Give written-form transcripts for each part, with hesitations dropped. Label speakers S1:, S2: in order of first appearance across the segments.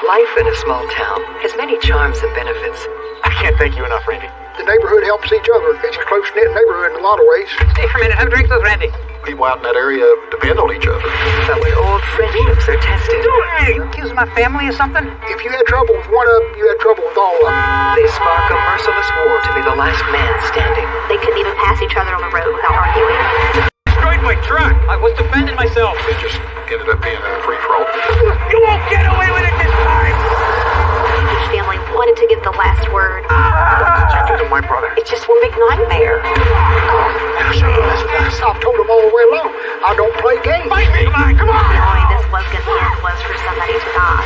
S1: Life in a small town has many charms and benefits.
S2: I can't thank you enough, Randy.
S3: The neighborhood helps each other. It's a close-knit neighborhood in a lot of ways.
S4: Stay for a minute. Have drinks with Randy.
S5: People out in that area depend on each other.
S1: But when old friendships are tested,
S4: Hey, you accuse my family of something?
S3: If you had trouble with one of them, you had trouble with all of them.
S1: they spark a merciless war to be the last man standing.
S6: They couldn't even pass each other on the road without arguing.
S4: Destroyed my truck. I was defending myself.
S5: It just ended up being a free-for-all.
S4: You won't get away with it this time.
S6: Each family wanted to get the last word.
S5: What you did to my brother?
S6: It's just one big nightmare.
S3: I've told them all the way along. I don't play games.
S4: Fight me. Come on, come on.
S6: The only this was going to end was for somebody to die.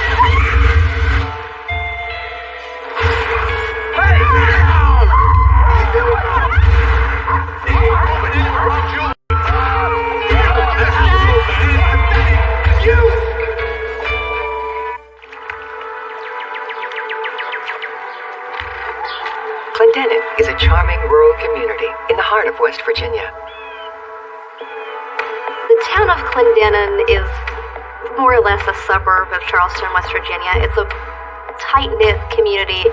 S4: Hey, down.
S1: Clendenin is a charming rural community in the heart of West Virginia.
S6: The town of Clendenin is more or less a suburb of Charleston, West Virginia. It's a tight-knit community.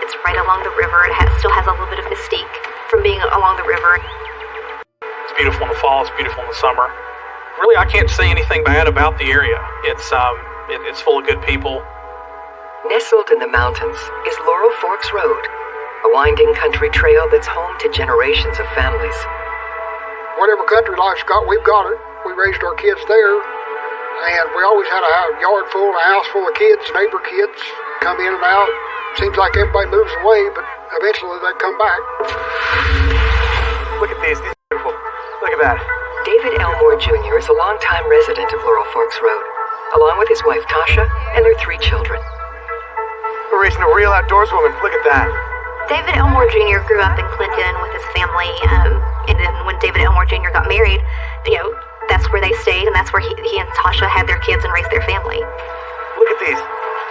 S6: It's right along the river. It still has a little bit of mystique from being along the river.
S2: It's beautiful in the fall. It's beautiful in the summer. Really, I can't say anything bad about the area. It's full of good people.
S1: Nestled in the mountains is Laurel Forks Road, a winding country trail that's home to generations of families.
S3: Whatever country life's got, we've got it. We raised our kids there, and we always had a yard full, a house full of kids, neighbor kids, come in and out. Seems like everybody moves away, but eventually they come back.
S2: Look at these. These are beautiful. Look at that.
S1: David Elmore Jr. is a longtime resident of Laurel Forks Road, along with his wife Tasha and their 3 children.
S2: We're raising a real outdoors woman. Look at that.
S6: David Elmore Jr. grew up in Clinton with his family, and then when David Elmore Jr. got married, that's where they stayed, and that's where he and Tasha had their kids and raised their family.
S2: Look at these.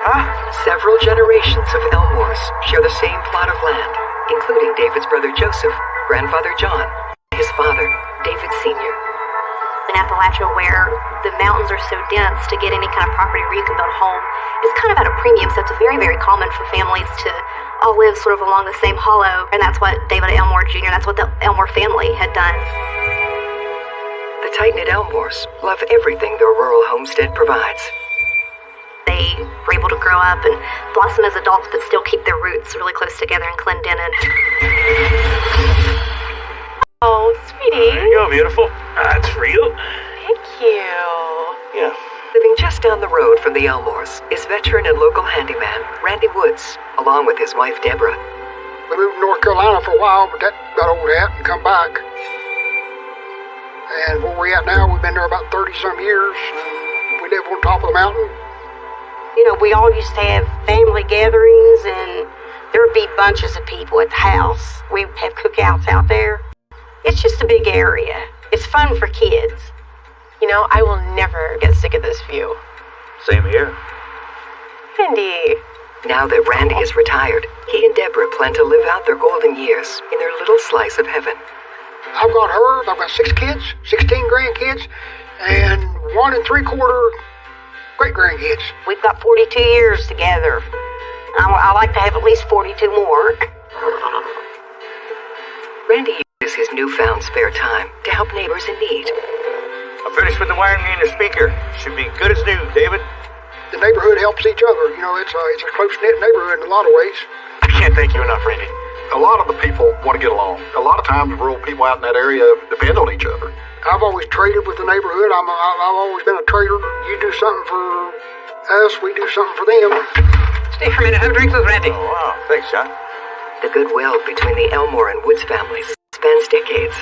S2: Huh?
S1: Several generations of Elmores share the same plot of land, including David's brother Joseph, grandfather John, and his father, David Sr.
S6: In Appalachia, where the mountains are so dense, to get any kind of property where you can build a home is kind of at a premium, so it's very, very common for families to all live sort of along the same hollow, and that's what David Elmore Jr., that's what the Elmore family had done.
S1: The tight-knit Elmores love everything their rural homestead provides.
S6: They were able to grow up and blossom as adults, but still keep their roots really close together in Clendenin.
S7: Oh, sweetie.
S2: There you go, beautiful. That's for you.
S7: Thank you.
S2: Yeah.
S1: Living just down the road from the Elmores is veteran and local handyman Randy Woods, along with his wife Deborah.
S3: We moved to North Carolina for a while, but that got old hat and come back. And where we're at now, we've been there about 30-some years. We live on top of the mountain.
S7: We all used to have family gatherings, and there would be bunches of people at the house. We would have cookouts out there. It's just a big area. It's fun for kids. I will never get sick of this view.
S2: Same here.
S7: Randy.
S1: Now that Randy is retired, he and Deborah plan to live out their golden years in their little slice of heaven.
S3: I've got her, I've got 6 kids, 16 grandkids, and 1 3/4 great-grandkids.
S7: We've got 42 years together. I like to have at least 42 more.
S1: Randy uses his newfound spare time to help neighbors in need.
S2: I'm finished with the wiring in the speaker. Should be good as new, David.
S3: The neighborhood helps each other. It's a close-knit neighborhood in a lot of ways.
S2: I can't thank you enough, Randy.
S5: A lot of the people want to get along. A lot of times rural people out in that area depend on each other.
S3: I've always traded with the neighborhood. I've always been a trader. You do something for us, we do something for them.
S4: Stay for a minute. Have drinks with Randy.
S2: Oh, wow. Thanks, John.
S1: The goodwill between the Elmore and Woods families spans decades.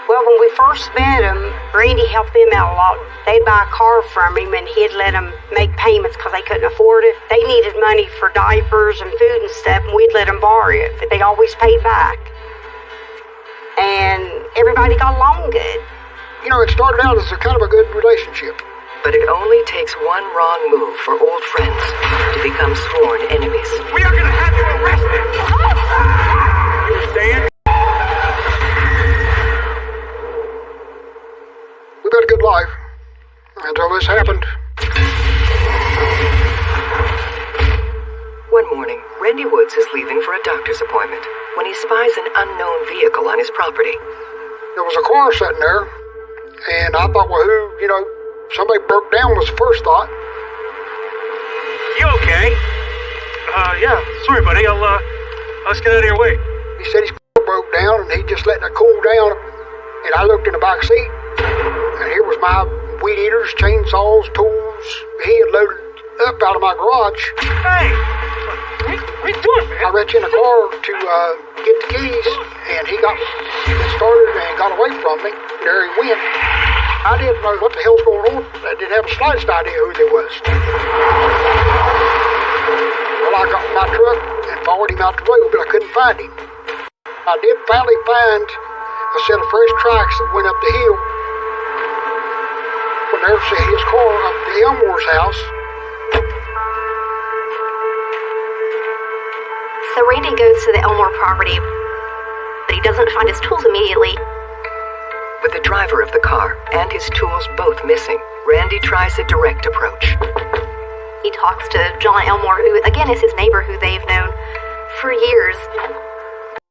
S7: Well, when we first met him, Randy helped them out a lot. They'd buy a car from him, and he'd let them make payments because they couldn't afford it. They needed money for diapers and food and stuff, and we'd let them borrow it, but they always paid back. And everybody got along good.
S3: It started out as a kind of a good relationship.
S1: But it only takes one wrong move for old friends to become sworn enemies.
S4: We are going to have you arrested. You understand?
S3: We've had a good life until this happened.
S1: morning, Randy Woods is leaving for a doctor's appointment when he spies an unknown vehicle on his property.
S3: There was a car sitting there, and I thought, well, somebody broke down was the first thought.
S2: You okay? Yeah. Sorry, buddy. Let's get out of your way.
S3: He said his car broke down, and he just letting it cool down. And I looked in the back seat, and here was my weed eaters, chainsaws, tools. He had loaded up out of my garage.
S2: Hey! What are you doing, man?
S3: I reached in the car to get the keys, and he got started and got away from me. There he went. I didn't know what the hell's going on. I didn't have the slightest idea who they was. Well, I got in my truck and followed him out the road, but I couldn't find him. I did finally find a set of fresh tracks that went up the hill. When they see his car up to Elmore's house.
S6: So Randy goes to the Elmore property, but he doesn't find his tools immediately.
S1: With the driver of the car and his tools both missing, Randy tries a direct approach.
S6: He talks to John Elmore, who again is his neighbor who they've known for years.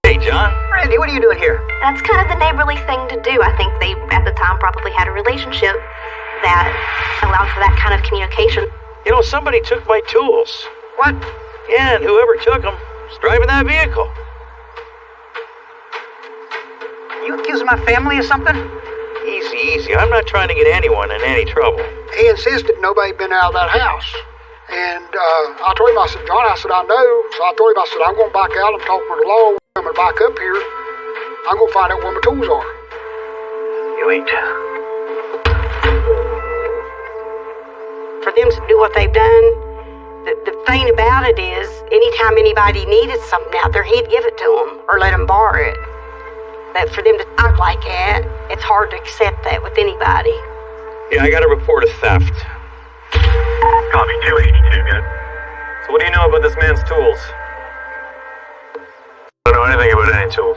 S8: Hey, John. Randy, what are you doing here?
S6: That's kind of the neighborly thing to do. I think they, at the time, probably had a relationship that allowed for that kind of communication.
S8: You know, somebody took my tools.
S2: What?
S8: Yeah, and whoever took them was driving that vehicle. You accusing my family of something? Easy. I'm not trying to get anyone in any trouble.
S3: He insisted nobody been out of that house. And I told him, I said, John, I know. So I told him, I said, I'm going to back out and talk with the law. I'm going to back up here. I'm going to find out where my tools are.
S8: You ain't.
S7: For them to do what they've done, the thing about it is, anytime anybody needed something out there, he'd give it to them or let them borrow it. But for them to act like that, it's hard to accept that with anybody.
S8: Yeah, I got a report of theft.
S9: Copy, 282, good. So what do you know about this man's tools?
S8: I don't know anything about any tools.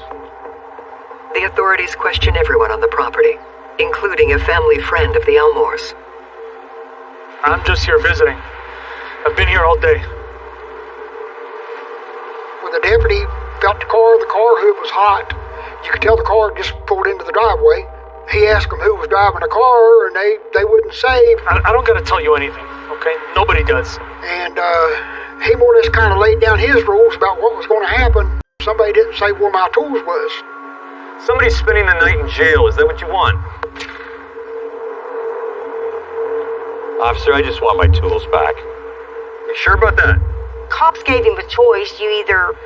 S1: The authorities question everyone on the property, including a family friend of the Elmores.
S2: I'm just here visiting. I've been here all day.
S3: When the deputy got the car hood was hot. You could tell the car just pulled into the driveway. He asked them who was driving the car, and they wouldn't say.
S2: I don't gotta tell you anything, okay? Nobody does.
S3: And he more or less kind of laid down his rules about what was going to happen. Somebody didn't say where my tools was.
S9: Somebody's spending the night in jail. Is that what you want?
S8: Officer, I just want my tools back.
S9: You sure about that?
S7: Cops gave him a choice. You either,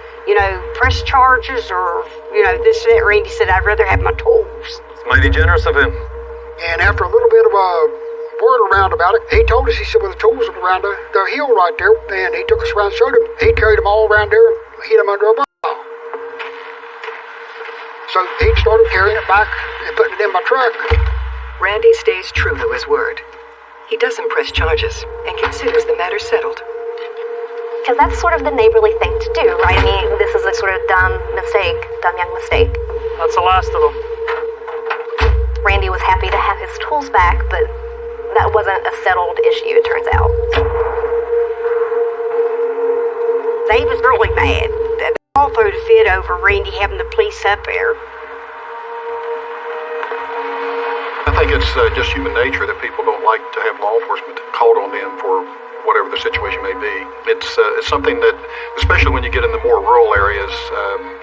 S7: press charges or, this and that. Randy said, I'd rather have my tools.
S9: It's mighty generous of him.
S3: And after a little bit of a word around about it, he told us, he said, well, the tools are around the hill right there. And he took us around and showed him. He carried them all around there and hid them under a barrel. So he started carrying it back and putting it in my truck.
S1: Randy stays true to his word. He doesn't press charges and considers the matter settled.
S6: Because that's sort of the neighborly thing to do, right? I mean, this is a sort of dumb young mistake.
S2: That's the last of them.
S6: Randy was happy to have his tools back, but that wasn't a settled issue, it turns out.
S7: They was really mad. They all threw the fit over Randy having the police up there.
S5: I think it's just human nature that people don't like to have law enforcement called on them for whatever the situation may be. It's something that, especially when you get in the more rural areas,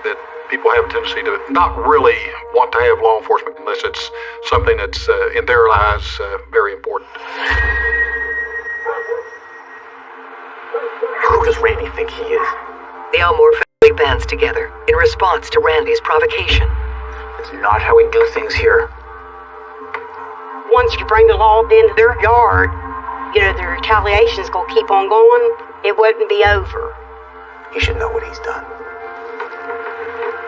S5: that people have a tendency to not really want to have law enforcement unless it's something that's, in their eyes, very important.
S8: Who does Randy think he is?
S1: The Elmore family bands together in response to Randy's provocation.
S8: It's not how we do things here.
S7: Once you bring the law into their yard, the retaliation's going to keep on going. It wouldn't be over.
S8: He should know what he's done.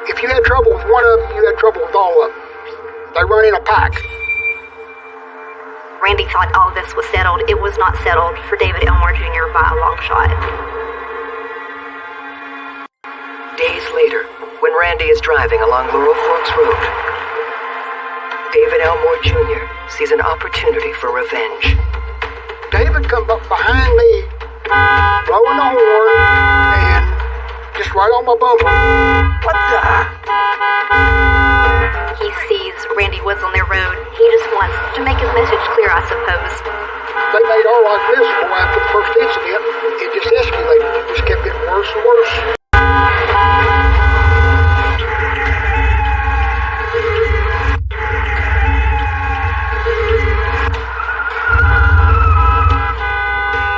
S3: If you had trouble with one of them, you had trouble with all of them. They run in a pack.
S6: Randy thought all of this was settled. It was not settled for David Elmore Jr. by a long shot.
S1: Days later, when Randy is driving along Laurel Forks Road, David Elmore Jr. sees an opportunity for revenge.
S3: David comes up behind me, blowing the horn, and just right on my bumper.
S8: What the?
S6: He sees Randy Woods on their road. He just wants to make his message clear, I suppose.
S3: They made our life miserable after the first incident. It just escalated. It just kept getting worse and worse.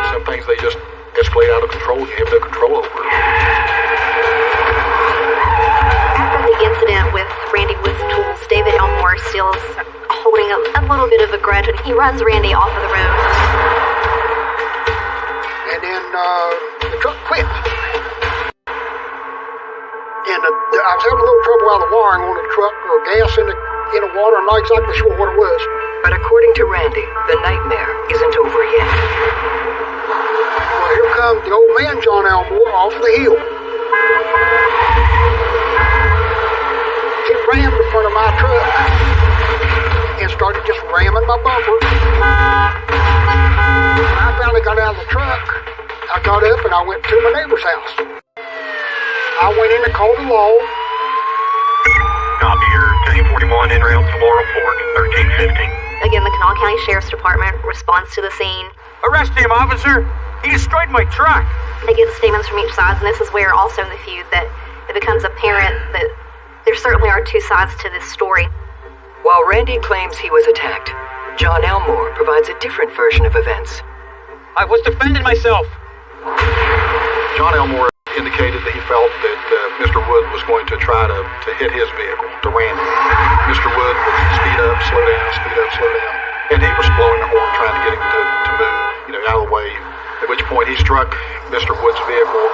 S5: Some things they just escalate out of control. You have no control over it.
S6: After the incident with Randy Woods' tools, David Elmore still is holding a little bit of a grudge, and he runs Randy off of the road.
S3: And then the truck quit. And I was having a little trouble out of the wiring on the truck, or gas in the water. I'm not exactly sure what it was.
S1: But according to Randy, the nightmare isn't over yet.
S3: Well, here comes the old man, John Elmore, off the hill. He rammed the front of my truck and started just ramming my bumper. When I finally got out of the truck, I got up and I went to my neighbor's house. I went in and called the law.
S9: Copy your 1041 en route to Laurel Fork, 1315.
S6: Again, the Kanawha County Sheriff's Department responds to the scene.
S8: Arrest him, officer! He destroyed my truck!
S6: They get statements from each side, and this is where also in the feud that it becomes apparent that there certainly are two sides to this story.
S1: While Randy claims he was attacked, John Elmore provides a different version of events.
S8: I was defending myself.
S5: John Elmore indicated that he felt that Mr. Wood was going to try to hit his vehicle, to Randy. Mr. Wood would speed up, slow down, speed up, slow down. And he was blowing the horn, trying to get him to move, out of the way. At which point he struck Mr. Wood's vehicle.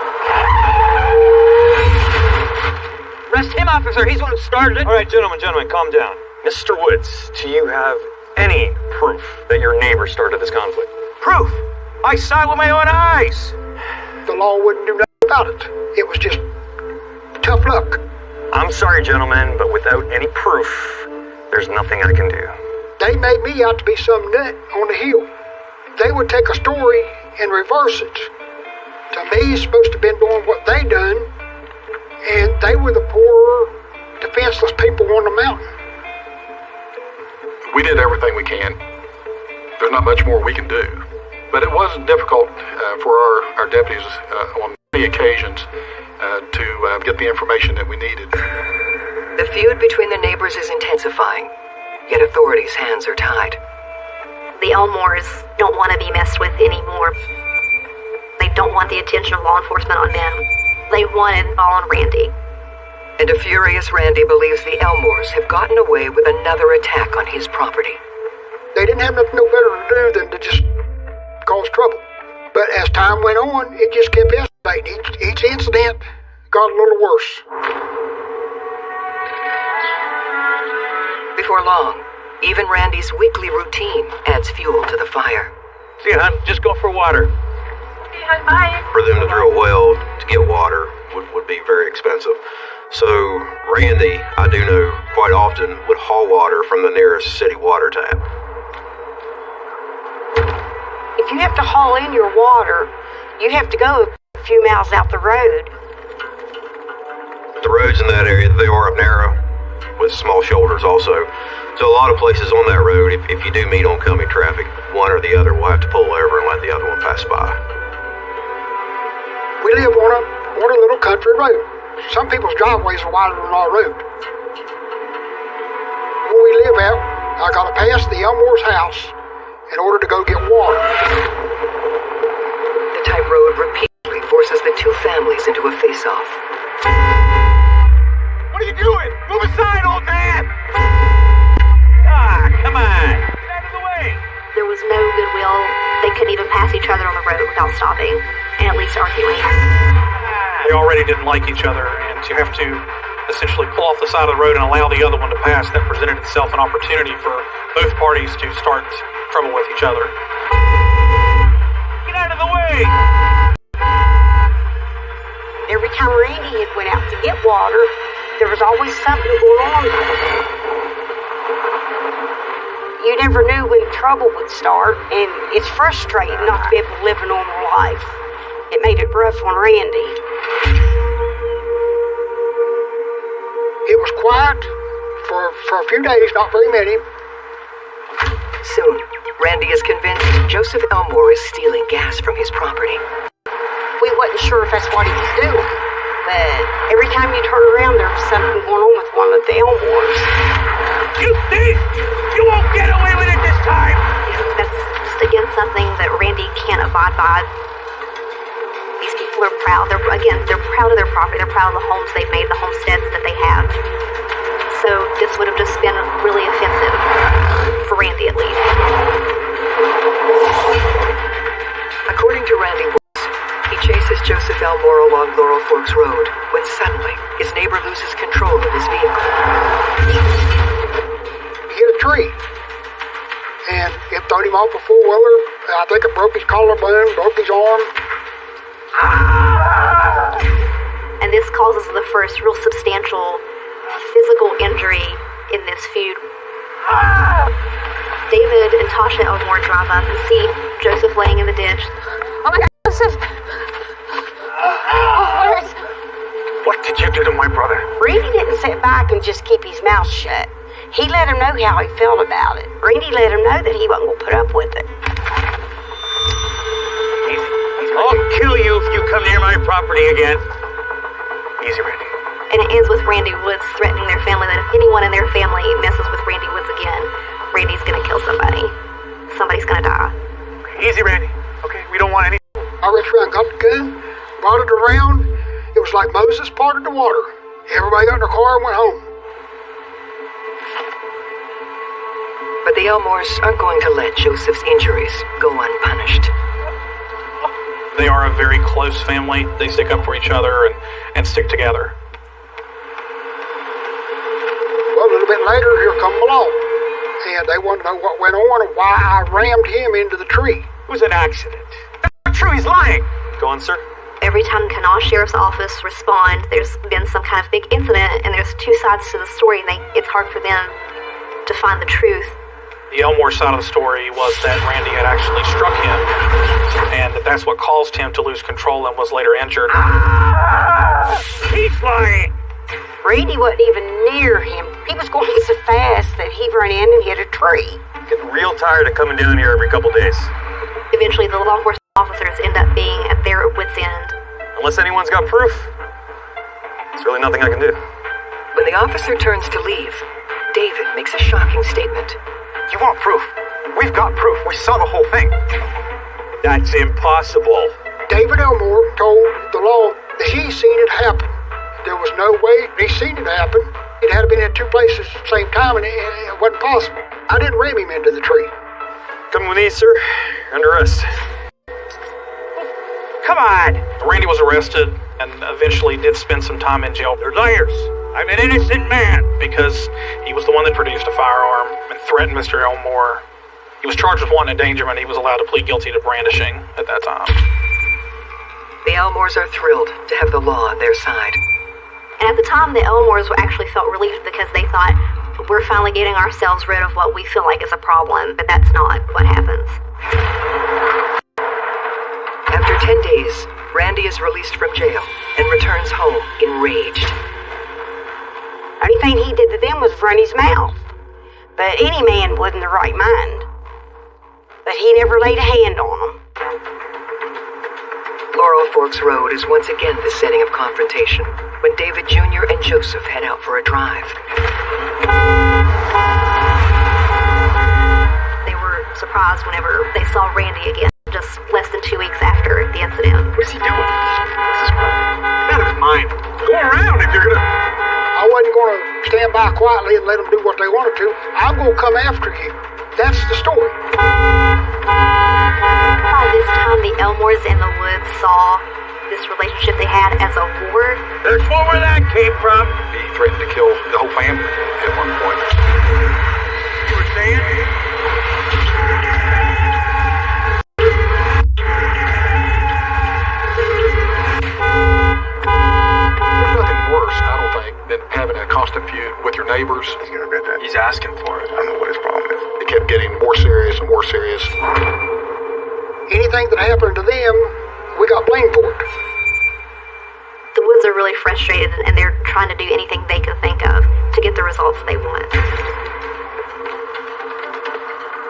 S8: Arrest him, officer. He's the one who started it.
S9: All right, gentlemen, calm down. Mr. Woods, do you have any proof that your neighbor started this conflict?
S8: Proof! I saw it with my own eyes.
S3: The law wouldn't do nothing about it. It was just tough luck.
S9: I'm sorry, gentlemen, but without any proof, there's nothing I can do.
S3: They made me out to be some nut on the hill. They would take a story and reverse it. To me, it's supposed to have been doing what they done, and they were the poor, defenseless people on the mountain.
S5: We did everything we can. There's not much more we can do. But it was difficult for our deputies on many occasions to get the information that we needed.
S1: The feud between the neighbors is intensifying, yet authorities' hands are tied.
S6: The Elmores don't want to be messed with anymore. They don't want the attention of law enforcement on them. They want it all on Randy.
S1: And a furious Randy believes the Elmores have gotten away with another attack on his property.
S3: They didn't have nothing no better to do than to just cause trouble. But as time went on, it just kept escalating. Each incident got a little worse.
S1: Before long, even Randy's weekly routine adds fuel to the fire.
S8: See, hon, just go for water.
S10: For them to drill a well to get water would be very expensive. So Randy, I do know, quite often would haul water from the nearest city water tap.
S7: If you have to haul in your water, you have to go a few miles out the road.
S10: The roads in that area, they are up narrow, with small shoulders also. So a lot of places on that road, if you do meet oncoming traffic, one or the other will have to pull over and let the other one pass by.
S3: We live on a little country road. Some people's driveways are wider than our road. Where we live at, I gotta pass the Elmore's house in order to go get water.
S1: The tight road repeatedly forces the two families into a face-off.
S8: What are you doing? Move aside, old man! Ah, come on! Get out of the way!
S6: There was no goodwill. They couldn't even pass each other on the road without stopping, and at least arguing.
S2: They already didn't like each other, and to have to essentially pull off the side of the road and allow the other one to pass, that presented itself an opportunity for both parties to start trouble with each other.
S8: Get out of the way!
S7: Every time Randy had went out to get water, there was always something going on. You never knew when trouble would start, and it's frustrating not to be able to live a normal life. It made it rough on Randy.
S3: It was quiet for a few days, not very many.
S1: Soon, Randy is convinced Joseph Elmore is stealing gas from his property.
S7: We wasn't sure if that's what he was doing, but every time you turn around, there was something going on with one of the Elmores.
S4: You thief! You won't get away with it this time!
S6: That's just, again, something that Randy can't abide by. These people are proud. They're proud of their property. They're proud of the homes they've made, the homesteads that they have. So this would have just been really offensive, for Randy at least.
S1: According to Randy Woods, he chases Joseph Elmore along Laurel Forks Road when suddenly his neighbor loses control of his vehicle.
S3: He hit a tree, and it thrown him off a four-wheeler. I think it broke his collarbone, broke his arm.
S6: And this causes the first real substantial physical injury in this feud. David and Tasha Elmore drive up and see Joseph laying in the ditch.
S7: Oh my God, Joseph!
S9: What did you do to my brother?
S7: Randy didn't sit back and just keep his mouth shut. He let him know how he felt about it. Randy let him know that he wasn't going to put up with it.
S8: I'll kill you if you come near my property again.
S9: Easy, Randy.
S6: And it ends with Randy Woods threatening their family that if anyone in their family messes with Randy Woods again, Randy's gonna kill somebody. Somebody's gonna die.
S9: Easy, Randy. Okay, we don't want any...
S3: I reached around, got the gun, brought it around. It was like Moses parted the water. Everybody got in their car and went home.
S1: But the Elmores aren't going to let Joseph's injuries go unpunished.
S2: They are a very close family. They stick up for each other and stick together.
S3: Well, a little bit later, here come the law. And they wanted to know what went on and why I rammed him into the tree.
S9: It was an accident. That's not true, he's lying. Go on, sir.
S6: Every time Kanawha Sheriff's Office responds, there's been some kind of big incident, and there's two sides to the story, and it's hard for them to find the truth.
S2: The Elmore side of the story was that Randy had actually struck him, and that's what caused him to lose control and was later injured.
S4: He's lying!
S7: Randy wasn't even near him. He was going so fast that he ran in and hit a tree.
S9: Getting real tired of coming down here every couple days.
S6: Eventually, the law enforcement officers end up being at their wits' end.
S9: Unless anyone's got proof, there's really nothing I can do.
S1: When the officer turns to leave, David makes a shocking statement.
S9: You want proof? We've got proof. We saw the whole thing.
S8: That's impossible.
S3: David Elmore told the law that he seen it happen. There was no way he seen it happen. It had been at two places at the same time, and it wasn't possible. I didn't ram him into the tree.
S9: Come with me, sir. You're under arrest.
S4: Come on!
S2: Randy was arrested and eventually did spend some time in jail.
S4: They're liars! I'm an innocent man!
S2: Because he was the one that produced a firearm and threatened Mr. Elmore. He was charged with wanton endangerment. He was allowed to plead guilty to brandishing at that time.
S1: The Elmores are thrilled to have the law on their side.
S6: And at the time, the Elmores actually felt relieved because they thought, we're finally getting ourselves rid of what we feel like is a problem, but that's not what happens.
S1: After 10 days, Randy is released from jail and returns home enraged.
S7: Only thing he did to them was run his mouth. But any man would in the right mind. But he never laid a hand on them.
S1: Laurel Forks Road is once again the setting of confrontation when David Jr. and Joseph head out for a drive.
S6: They were surprised whenever they saw Randy again, just less than 2 weeks after the incident.
S9: What is he doing? What's his problem? Out of his mind.
S4: Go around if you're gonna...
S3: I wasn't going to stand by quietly and let them do what they wanted to. I'm going to come after you. That's the story.
S6: By this time, the Elmores and the Woods saw this relationship they had as a war.
S4: There's more where that came from.
S5: He threatened to kill the whole family at one point.
S4: You were saying?
S5: There's nothing worse, I don't think, than having a constant feud with your neighbors.
S9: He's gonna bet that. He's asking for it. I don't know what his problem is.
S5: It kept getting more serious and more serious.
S3: Anything that happened to them, we got blamed for it.
S6: The Woods are really frustrated and they're trying to do anything they can think of to get the results they want.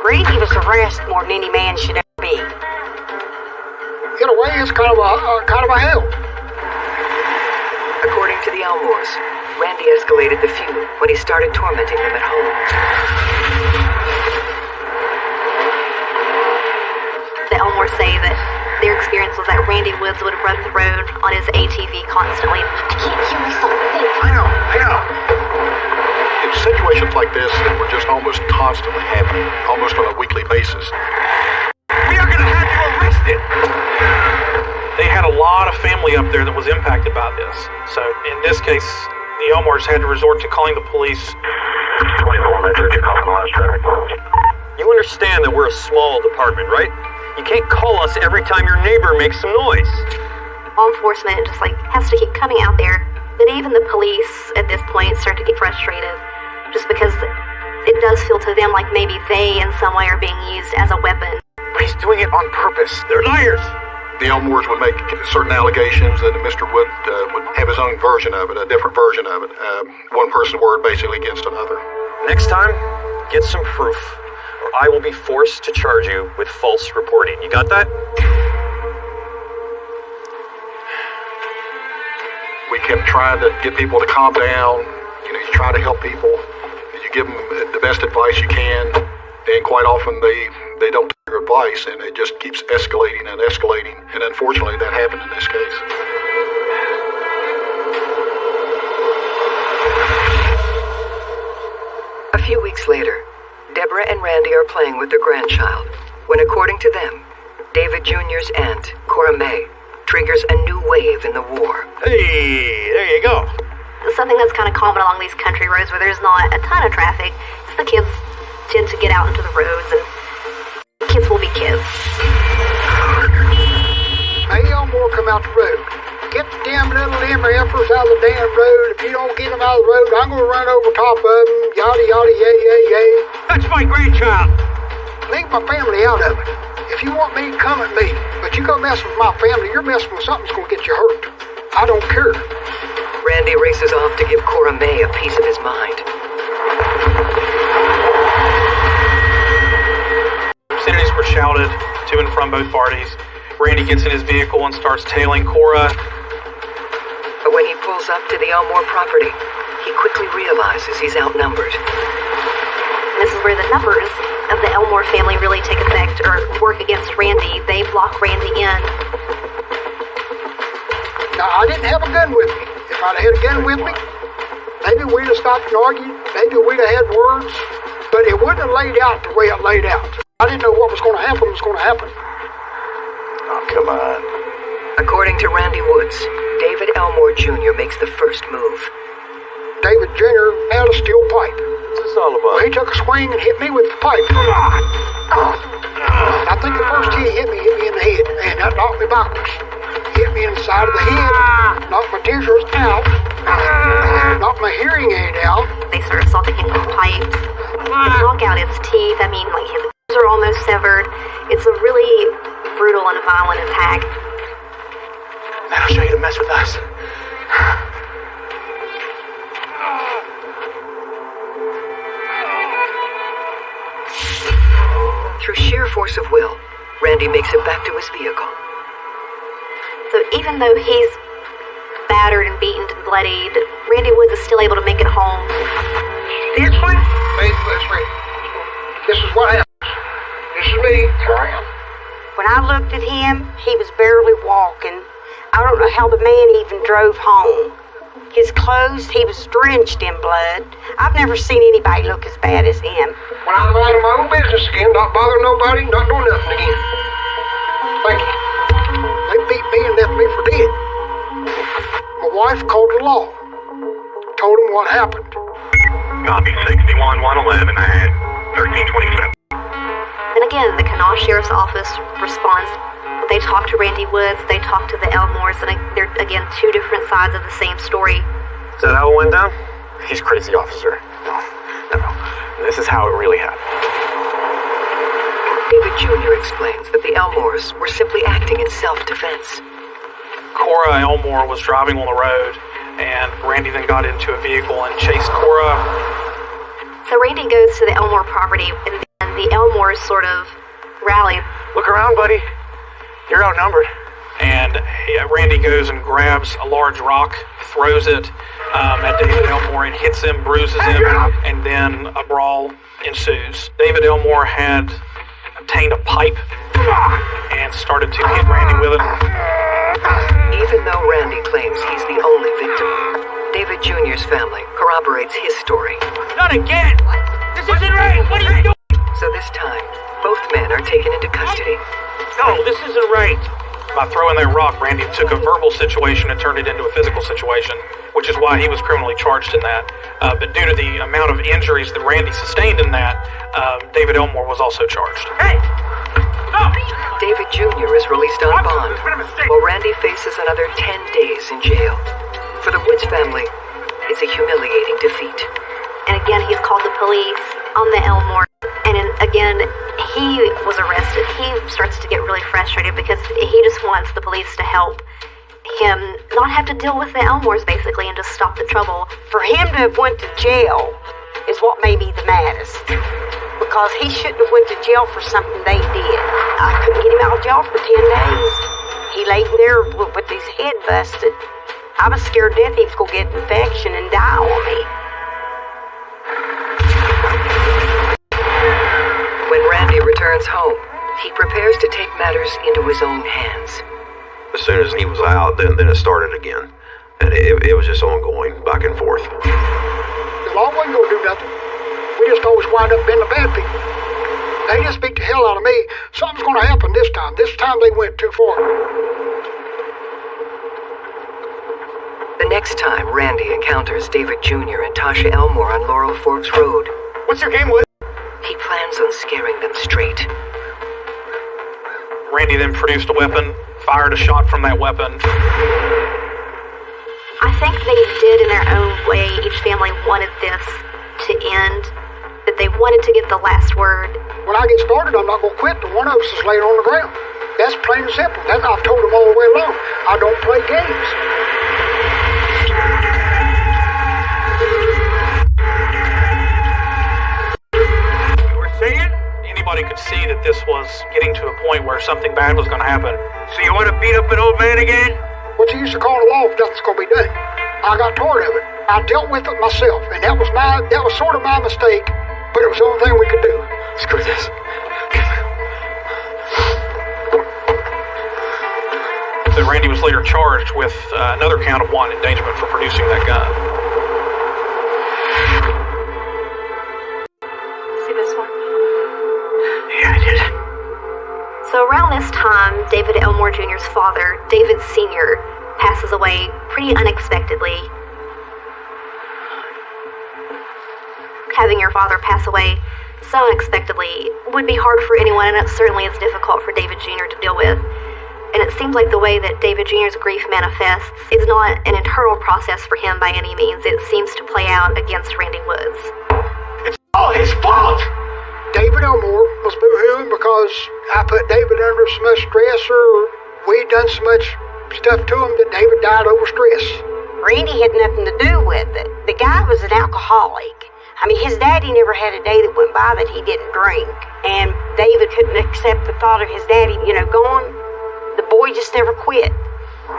S7: Randy was harassed more than any man should ever be.
S3: In a way, it's kind of a hell.
S1: According to the Elmores, Randy escalated the feud when he started tormenting them at home.
S6: The Elmores say that their experience was that Randy Woods would run the road on his ATV constantly. I can't hear myself think.
S5: I know. It's situations like this that were just almost constantly happening, almost on a weekly basis.
S8: We are gonna have you arrested!
S2: They had a lot of family up there that was impacted by this. So in this case, the Elmores had to resort to calling the police.
S9: 24 Metro, get compromised traffic. You understand that we're a small department, right? You can't call us every time your neighbor makes some noise.
S6: Law enforcement just has to keep coming out there. But even the police at this point start to get frustrated, just because it does feel to them like maybe they in some way are being used as a weapon.
S9: But he's doing it on purpose. They're liars.
S5: The Elmores would make certain allegations, and Mr. Wood would have his own version of it, a different version of it. One person's word basically against another.
S9: Next time, get some proof, or I will be forced to charge you with false reporting. You got that?
S5: We kept trying to get people to calm down. You try to help people. You give them the best advice you can, and quite often they don't take your advice, and it just keeps escalating and escalating. And unfortunately, that happened in this case.
S1: A few weeks later, Deborah and Randy are playing with their grandchild when, according to them, David Jr.'s aunt, Cora May, triggers a new wave in the war.
S8: Hey, there you go.
S6: Something that's kind of common along these country roads where there's not a ton of traffic is the kids tend to get out into the roads, and kids will be kids.
S3: Hey, Elmore, come out the road. Get the damn little MFers out of the damn road. If you don't get them out of the road, I'm going to run over top of them. Yada, yada, yay, yay, yay.
S8: That's my grandchild.
S3: Leave my family out of it. If you want me, come at me. But you go messing with my family, you're messing with something that's going to get you hurt. I don't care.
S1: Randy races off to give Cora May a piece of his mind.
S2: Obscenities were shouted to and from both parties. Randy gets in his vehicle and starts tailing Cora.
S1: But when he pulls up to the Elmore property, he quickly realizes he's outnumbered.
S6: This is where the numbers of the Elmore family really take effect or work against Randy. They block Randy in.
S3: Now, I didn't have a gun with me. If I'd had a gun with me, maybe we'd have stopped and argued. Maybe we'd have had words. But it wouldn't have laid out the way it laid out. I didn't know what was going to happen was going to happen.
S9: Oh, come on.
S1: According to Randy Woods, David Elmore Jr. makes the first move.
S3: David Jr. had a steel pipe.
S9: What's this all about?
S3: Well, he took a swing and hit me with the pipe. I think the first he hit me in the head, and that knocked me backwards. Hit me in the side of the head, knocked my tissues out, knocked my hearing aid out.
S6: They start assaulting him with pipes. They knock out his teeth. I mean, like, his ears are almost severed. It's a really brutal and violent attack.
S9: I'll show you to mess with us.
S1: Through sheer force of will, Randy makes it back to his vehicle.
S6: So even though he's battered and beaten and bloodied, Randy Woods is still able to make it home.
S3: This one? Wait. This is what happens. This is me. Here I am.
S7: When I looked at him, he was barely walking. I don't know how the man even drove home. His clothes, he was drenched in blood. I've never seen anybody look as bad as him.
S3: When I'm minding my own business again, not bothering nobody, not doing nothing again. Thank you. They beat me and left me for dead. My wife called the law. Told them what happened.
S9: Copy 61-111, I had 1327.
S6: And again, the Kanawha Sheriff's Office responds. They talk to Randy Woods, they talk to the Elmores, and they're, again, two different sides of the same story.
S9: Is that how it went down? He's crazy, officer. No. This is how it really happened.
S1: David Jr. explains that the Elmores were simply acting in self-defense.
S2: Cora Elmore was driving on the road, and Randy then got into a vehicle and chased Cora.
S6: So Randy goes to the Elmore property, and then the Elmores sort of rally.
S8: Look around, buddy. You're outnumbered.
S2: And Randy goes and grabs a large rock, throws it at David Elmore, and hits him, bruises him, and then a brawl ensues. David Elmore had obtained a pipe and started to hit Randy with it.
S1: Even though Randy claims he's the only victim, David Jr.'s family corroborates his story.
S4: Not again! This isn't right! What are you doing?
S1: So this time, both men are taken into custody.
S4: No, this isn't right.
S2: By throwing that rock, Randy took a verbal situation and turned it into a physical situation, which is why he was criminally charged in that. But due to the amount of injuries that Randy sustained in that, David Elmore was also charged.
S4: Hey! Stop!
S1: David Jr. is released on bond, while Randy faces another 10 days in jail. For the Woods family, it's a humiliating defeat.
S6: And again, he's called the police on the Elmore. And again, he was arrested. He starts to get really frustrated because he just wants the police to help him not have to deal with the Elmores, basically, and just stop the trouble.
S7: For him to have went to jail is what made me the maddest. Because he shouldn't have went to jail for something they did. I couldn't get him out of jail for 10 days. He laid there with his head busted. I was scared to death he was going to get an infection and die on me.
S1: When Randy returns home, he prepares to take matters into his own hands.
S10: As soon as he was out, then it started again. And it was just ongoing, back and forth.
S3: The law wasn't going to do nothing. We just always wind up being the bad people. They just beat the hell out of me. Something's going to happen this time. This time they went too far.
S1: The next time Randy encounters David Jr. and Tasha Elmore on Laurel Forks Road,
S8: What's your game, Wood?
S1: he plans on scaring them straight.
S2: Randy then produced a weapon, fired a shot from that weapon.
S6: I think they did in their own way. Each family wanted this to end, that they wanted to get the last word.
S3: When I get started, I'm not going to quit till one of us is laid on the ground. That's plain and simple. That I've told them all the way along. I don't play games.
S4: You were saying?
S2: Anybody could see that this was getting to a point where something bad was going to happen.
S4: So you want to beat up an old man again?
S3: What's the use of calling the law if nothing's going to be done? I got tired of it. I dealt with it myself, and that was sort of my mistake, but it was the only thing we could do.
S8: Screw this.
S2: So Randy was later charged with another count of wanton endangerment for producing that gun.
S6: See this one?
S8: Yeah, I did.
S6: So around this time, David Elmore Jr.'s father, David Sr., passes away pretty unexpectedly. Having your father pass away so unexpectedly would be hard for anyone, and it certainly is difficult for David Jr. to deal with. And it seems like the way that David Jr.'s grief manifests is not an internal process for him by any means. It seems to play out against Randy Woods.
S8: It's all his fault!
S3: David Elmore was boo-hooing because I put David under so much stress, or we'd done so much stuff to him that David died over stress.
S7: Randy had nothing to do with it. The guy was an alcoholic. I mean, his daddy never had a day that went by that he didn't drink. And David couldn't accept the thought of his daddy, gone. The boy just never quit.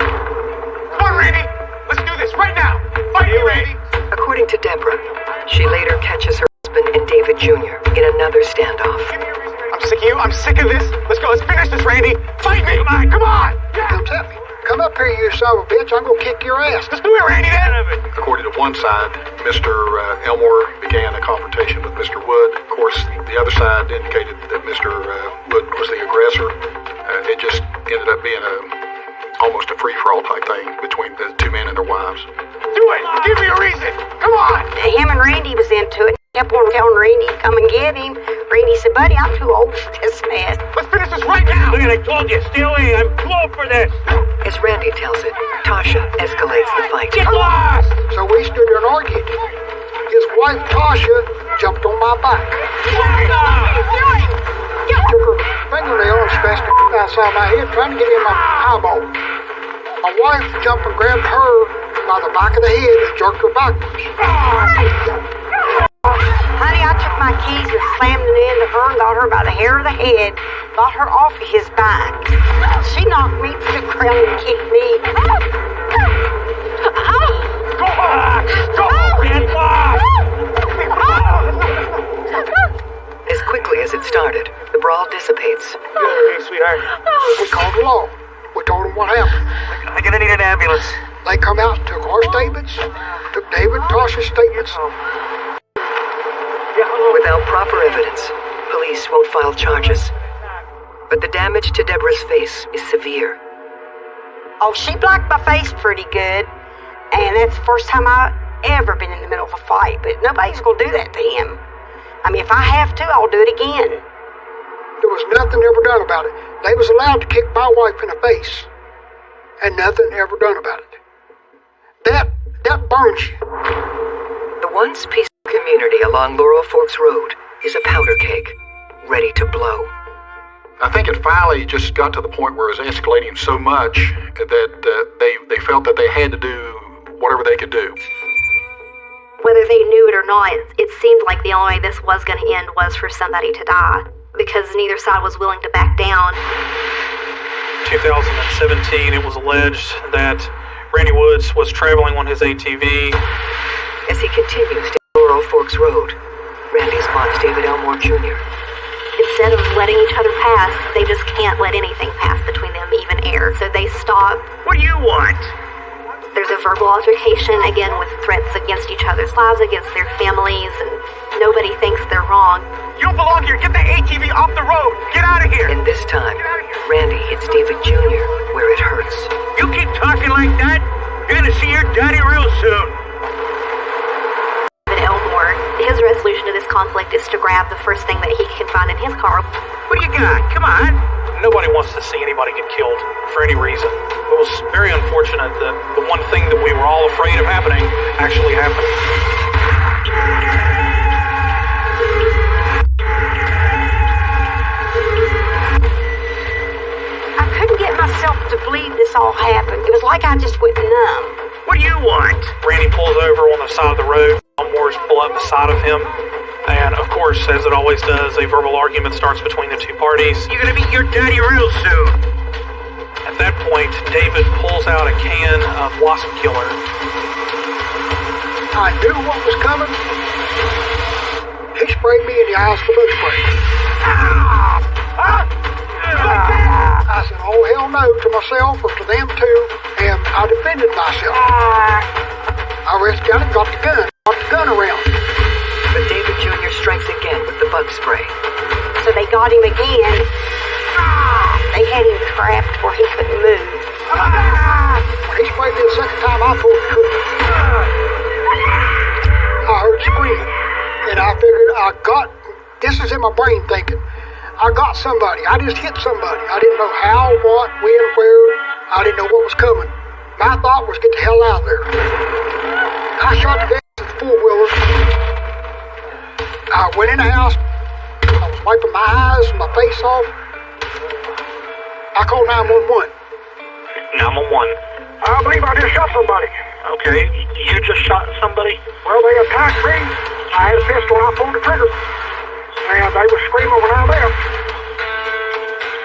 S8: Come on, Randy! Let's do this right now! Fight me, Randy!
S1: According to Deborah, she later catches her husband and David Jr. in another standoff.
S8: I'm sick of you. I'm sick of this. Let's go. Let's finish this, Randy. Fight me! Come on!
S3: He comes at me. Come up here, you son of a bitch. I'm going to kick your ass.
S8: Let's do it, Randy, then!
S5: According to one side, Mr. Elmore began a confrontation with Mr. Wood. Of course, the other side indicated that Mr. Wood was the aggressor. It just ended up being almost a free-for-all type thing between the two men and their wives.
S8: Do it! Give me a reason! Come on!
S7: Him and Randy was into it. Kept on telling Randy to come and get him. Randy said, buddy, I'm too old for this mess.
S8: Let's finish this right now!
S4: Look, I told you, stay away. I'm too old for this.
S1: As Randy tells it, Tasha escalates the fight.
S4: Get lost!
S3: So we stood there and argued. His wife, Tasha, jumped on my back. Took her fingernail and scratched the outside my head, trying to get in my eyeball. My wife jumped and grabbed her by the back of the head and jerked her backwards.
S7: Honey, I took my keys and slammed them into her and got her by the hair of the head, got her off of his back. She knocked me to the ground and kicked me.
S4: Go back! Go back!
S1: As quickly as it started, the brawl dissipates.
S8: Hey, sweetheart.
S3: We called the law. We told them what happened.
S8: I'm gonna need an ambulance.
S3: They come out and took our statements, took David and Tasha's statements.
S1: Without proper evidence, police won't file charges. But the damage to Deborah's face is severe.
S7: Oh, she blocked my face pretty good, and that's the first time I've ever been in the middle of a fight, but nobody's gonna do that to him. I mean, if I have to, I'll do it again.
S3: There was nothing ever done about it. They was allowed to kick my wife in the face, and nothing ever done about it. That burns you.
S1: The once peaceful community along Laurel Forks Road is a powder keg, ready to blow.
S5: I think it finally just got to the point where it was escalating so much that they felt that they had to do whatever they could do.
S6: Whether they knew it or not, it seemed like the only way this was going to end was for somebody to die, because neither side was willing to back down.
S2: 2017, it was alleged that Randy Woods was traveling on his ATV.
S1: As he continues down Laurel Forks Road, Randy spots David Elmore Jr.
S6: Instead of letting each other pass, they just can't let anything pass between them, even air. So they stop.
S8: What do you want?
S6: There's a verbal altercation, again with threats against each other's lives, against their families, and nobody thinks they're wrong.
S8: You don't belong here. Get the ATV off the road. Get out of here.
S1: And this time, Randy hits David Jr. where it hurts.
S8: You keep talking like that, you're gonna see your daddy real soon.
S6: David Elmore, his resolution to this conflict is to grab the first thing that he can find in his car.
S8: What do you got? Come on.
S2: Nobody wants to see anybody get killed for any reason. It was very unfortunate that the one thing that we were all afraid of happening actually happened.
S7: I couldn't get myself to believe this all happened. It was like I just went numb.
S8: What do you want?
S2: Randy pulls over on the side of the road. Elmore's pull up beside of him. And, of course, as it always does, a verbal argument starts between the two parties.
S8: You're gonna meet your daddy real soon.
S2: At that point, David pulls out a can of wasp killer.
S3: I knew what was coming. He sprayed me in the eyes with bug spray. I said, oh, hell no, to myself or to them too, and I defended myself. I rushed out and got the gun around.
S1: But David Jr. strikes again with the bug spray.
S7: So they got him again. They had him trapped where he couldn't move.
S3: When he sprayed me the second time, I pulled the trigger. I heard screaming, and I figured this is in my brain thinking, I got somebody. I just hit somebody. I didn't know how, what, when, where. I didn't know what was coming. My thought was get the hell out of there. I shot the gas at the four-wheeler. I went in the house. I was wiping my eyes and my face off. I called 911.
S2: 911.
S3: I believe I just shot somebody.
S9: Okay, you just shot somebody?
S3: Well, they attacked me. I had a pistol and I pulled the trigger. And they were screaming when I left.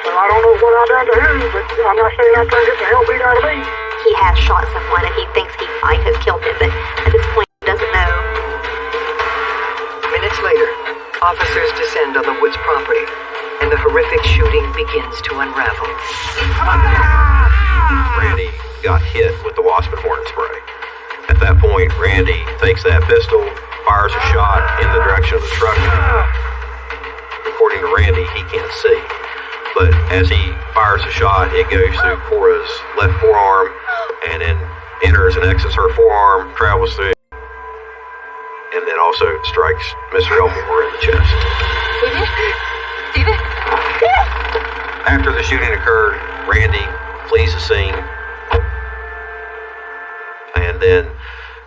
S3: Well, I don't know what I done to who, but I'm not saying I'm trying to get the hell beat out of me.
S6: He has shot someone and he thinks he might have killed him, but at this point he doesn't know.
S1: Minutes later, officers descend on the Woods property, and the horrific shooting begins to unravel.
S10: Randy got hit with the wasp and hornet spray. At that point, Randy takes that pistol, fires a shot in the direction of the truck. According to Randy, he can't see. But as he fires a shot, it goes through Cora's left forearm and then enters and exits her forearm, travels through, and then also strikes Mr. Elmore in the chest.
S6: David?
S10: After the shooting occurred, Randy flees the scene, and then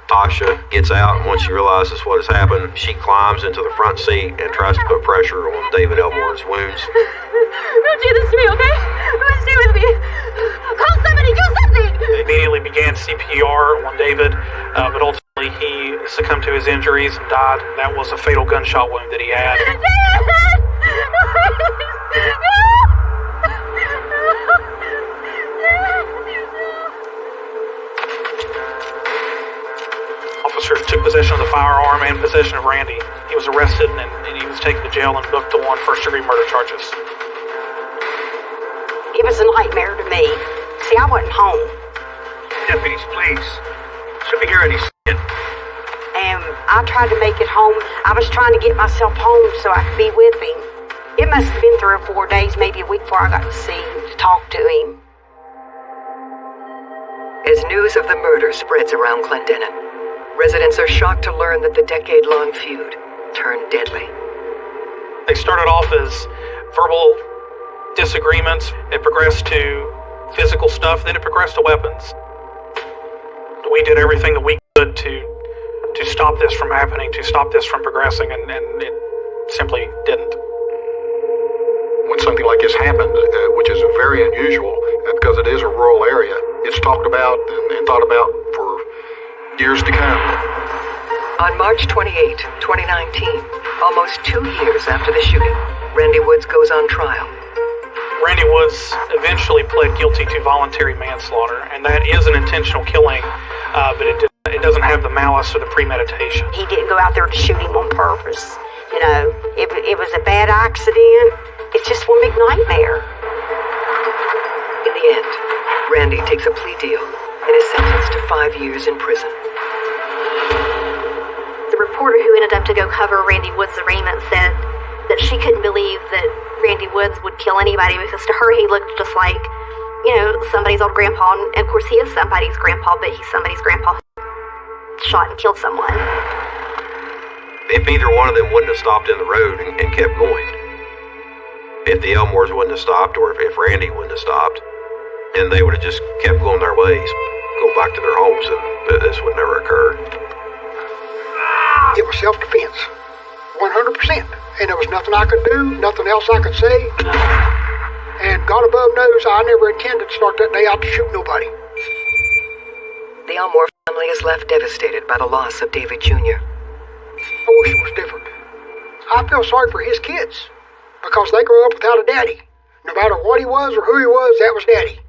S10: Tasha gets out, and once she realizes what has happened, she climbs into the front seat and tries to put pressure on David Elmore's wounds.
S6: Don't do this to me, okay? Stay with me. Call somebody, do something!
S2: CPR on David, but ultimately he succumbed to his injuries and died. That was a fatal gunshot wound that he had. Officers took possession of the firearm and possession of Randy. He was arrested and he was taken to jail and booked on first-degree murder charges.
S7: It was a nightmare to me. See, I wasn't home.
S8: Deputies, please. Should be here any second.
S7: And I tried to make it home. I was trying to get myself home so I could be with him. It must have been 3 or 4 days, maybe a week before I got to see him, to talk to him.
S1: As news of the murder spreads around Clendenin, residents are shocked to learn that the decade-long feud turned deadly.
S2: They started off as verbal disagreements. It progressed to physical stuff, then it progressed to weapons. We did everything that we could to stop this from happening, to stop this from progressing, and it simply didn't.
S5: When something like this happens, which is very unusual because it is a rural area, it's talked about and thought about for years to come.
S1: On March 28, 2019, almost 2 years after the shooting, Randy Woods goes on trial.
S2: Randy Woods eventually pled guilty to voluntary manslaughter, and that is an intentional killing, but it doesn't have the malice or the premeditation.
S7: He didn't go out there to shoot him on purpose. You know, it was a bad accident. It's just one big nightmare.
S1: In the end, Randy takes a plea deal and is sentenced to 5 years in prison.
S6: The reporter who ended up to go cover Randy Woods' arraignment said that she couldn't believe that Randy Woods would kill anybody because to her he looked just like, you know, somebody's old grandpa. And of course he is somebody's grandpa, but he's somebody's grandpa who shot and killed someone.
S10: If either one of them wouldn't have stopped in the road and kept going, if the Elmores wouldn't have stopped, or if Randy wouldn't have stopped, then they would have just kept going their ways, go back to their homes, and this would never occur.
S3: It was self-defense, 100%. And there was nothing I could do, nothing else I could say. And God above knows I never intended to start that day out to shoot nobody.
S1: The Elmore family is left devastated by the loss of David Jr.
S3: I wish it was different. I feel sorry for his kids, because they grew up without a daddy. No matter what he was or who he was, that was daddy.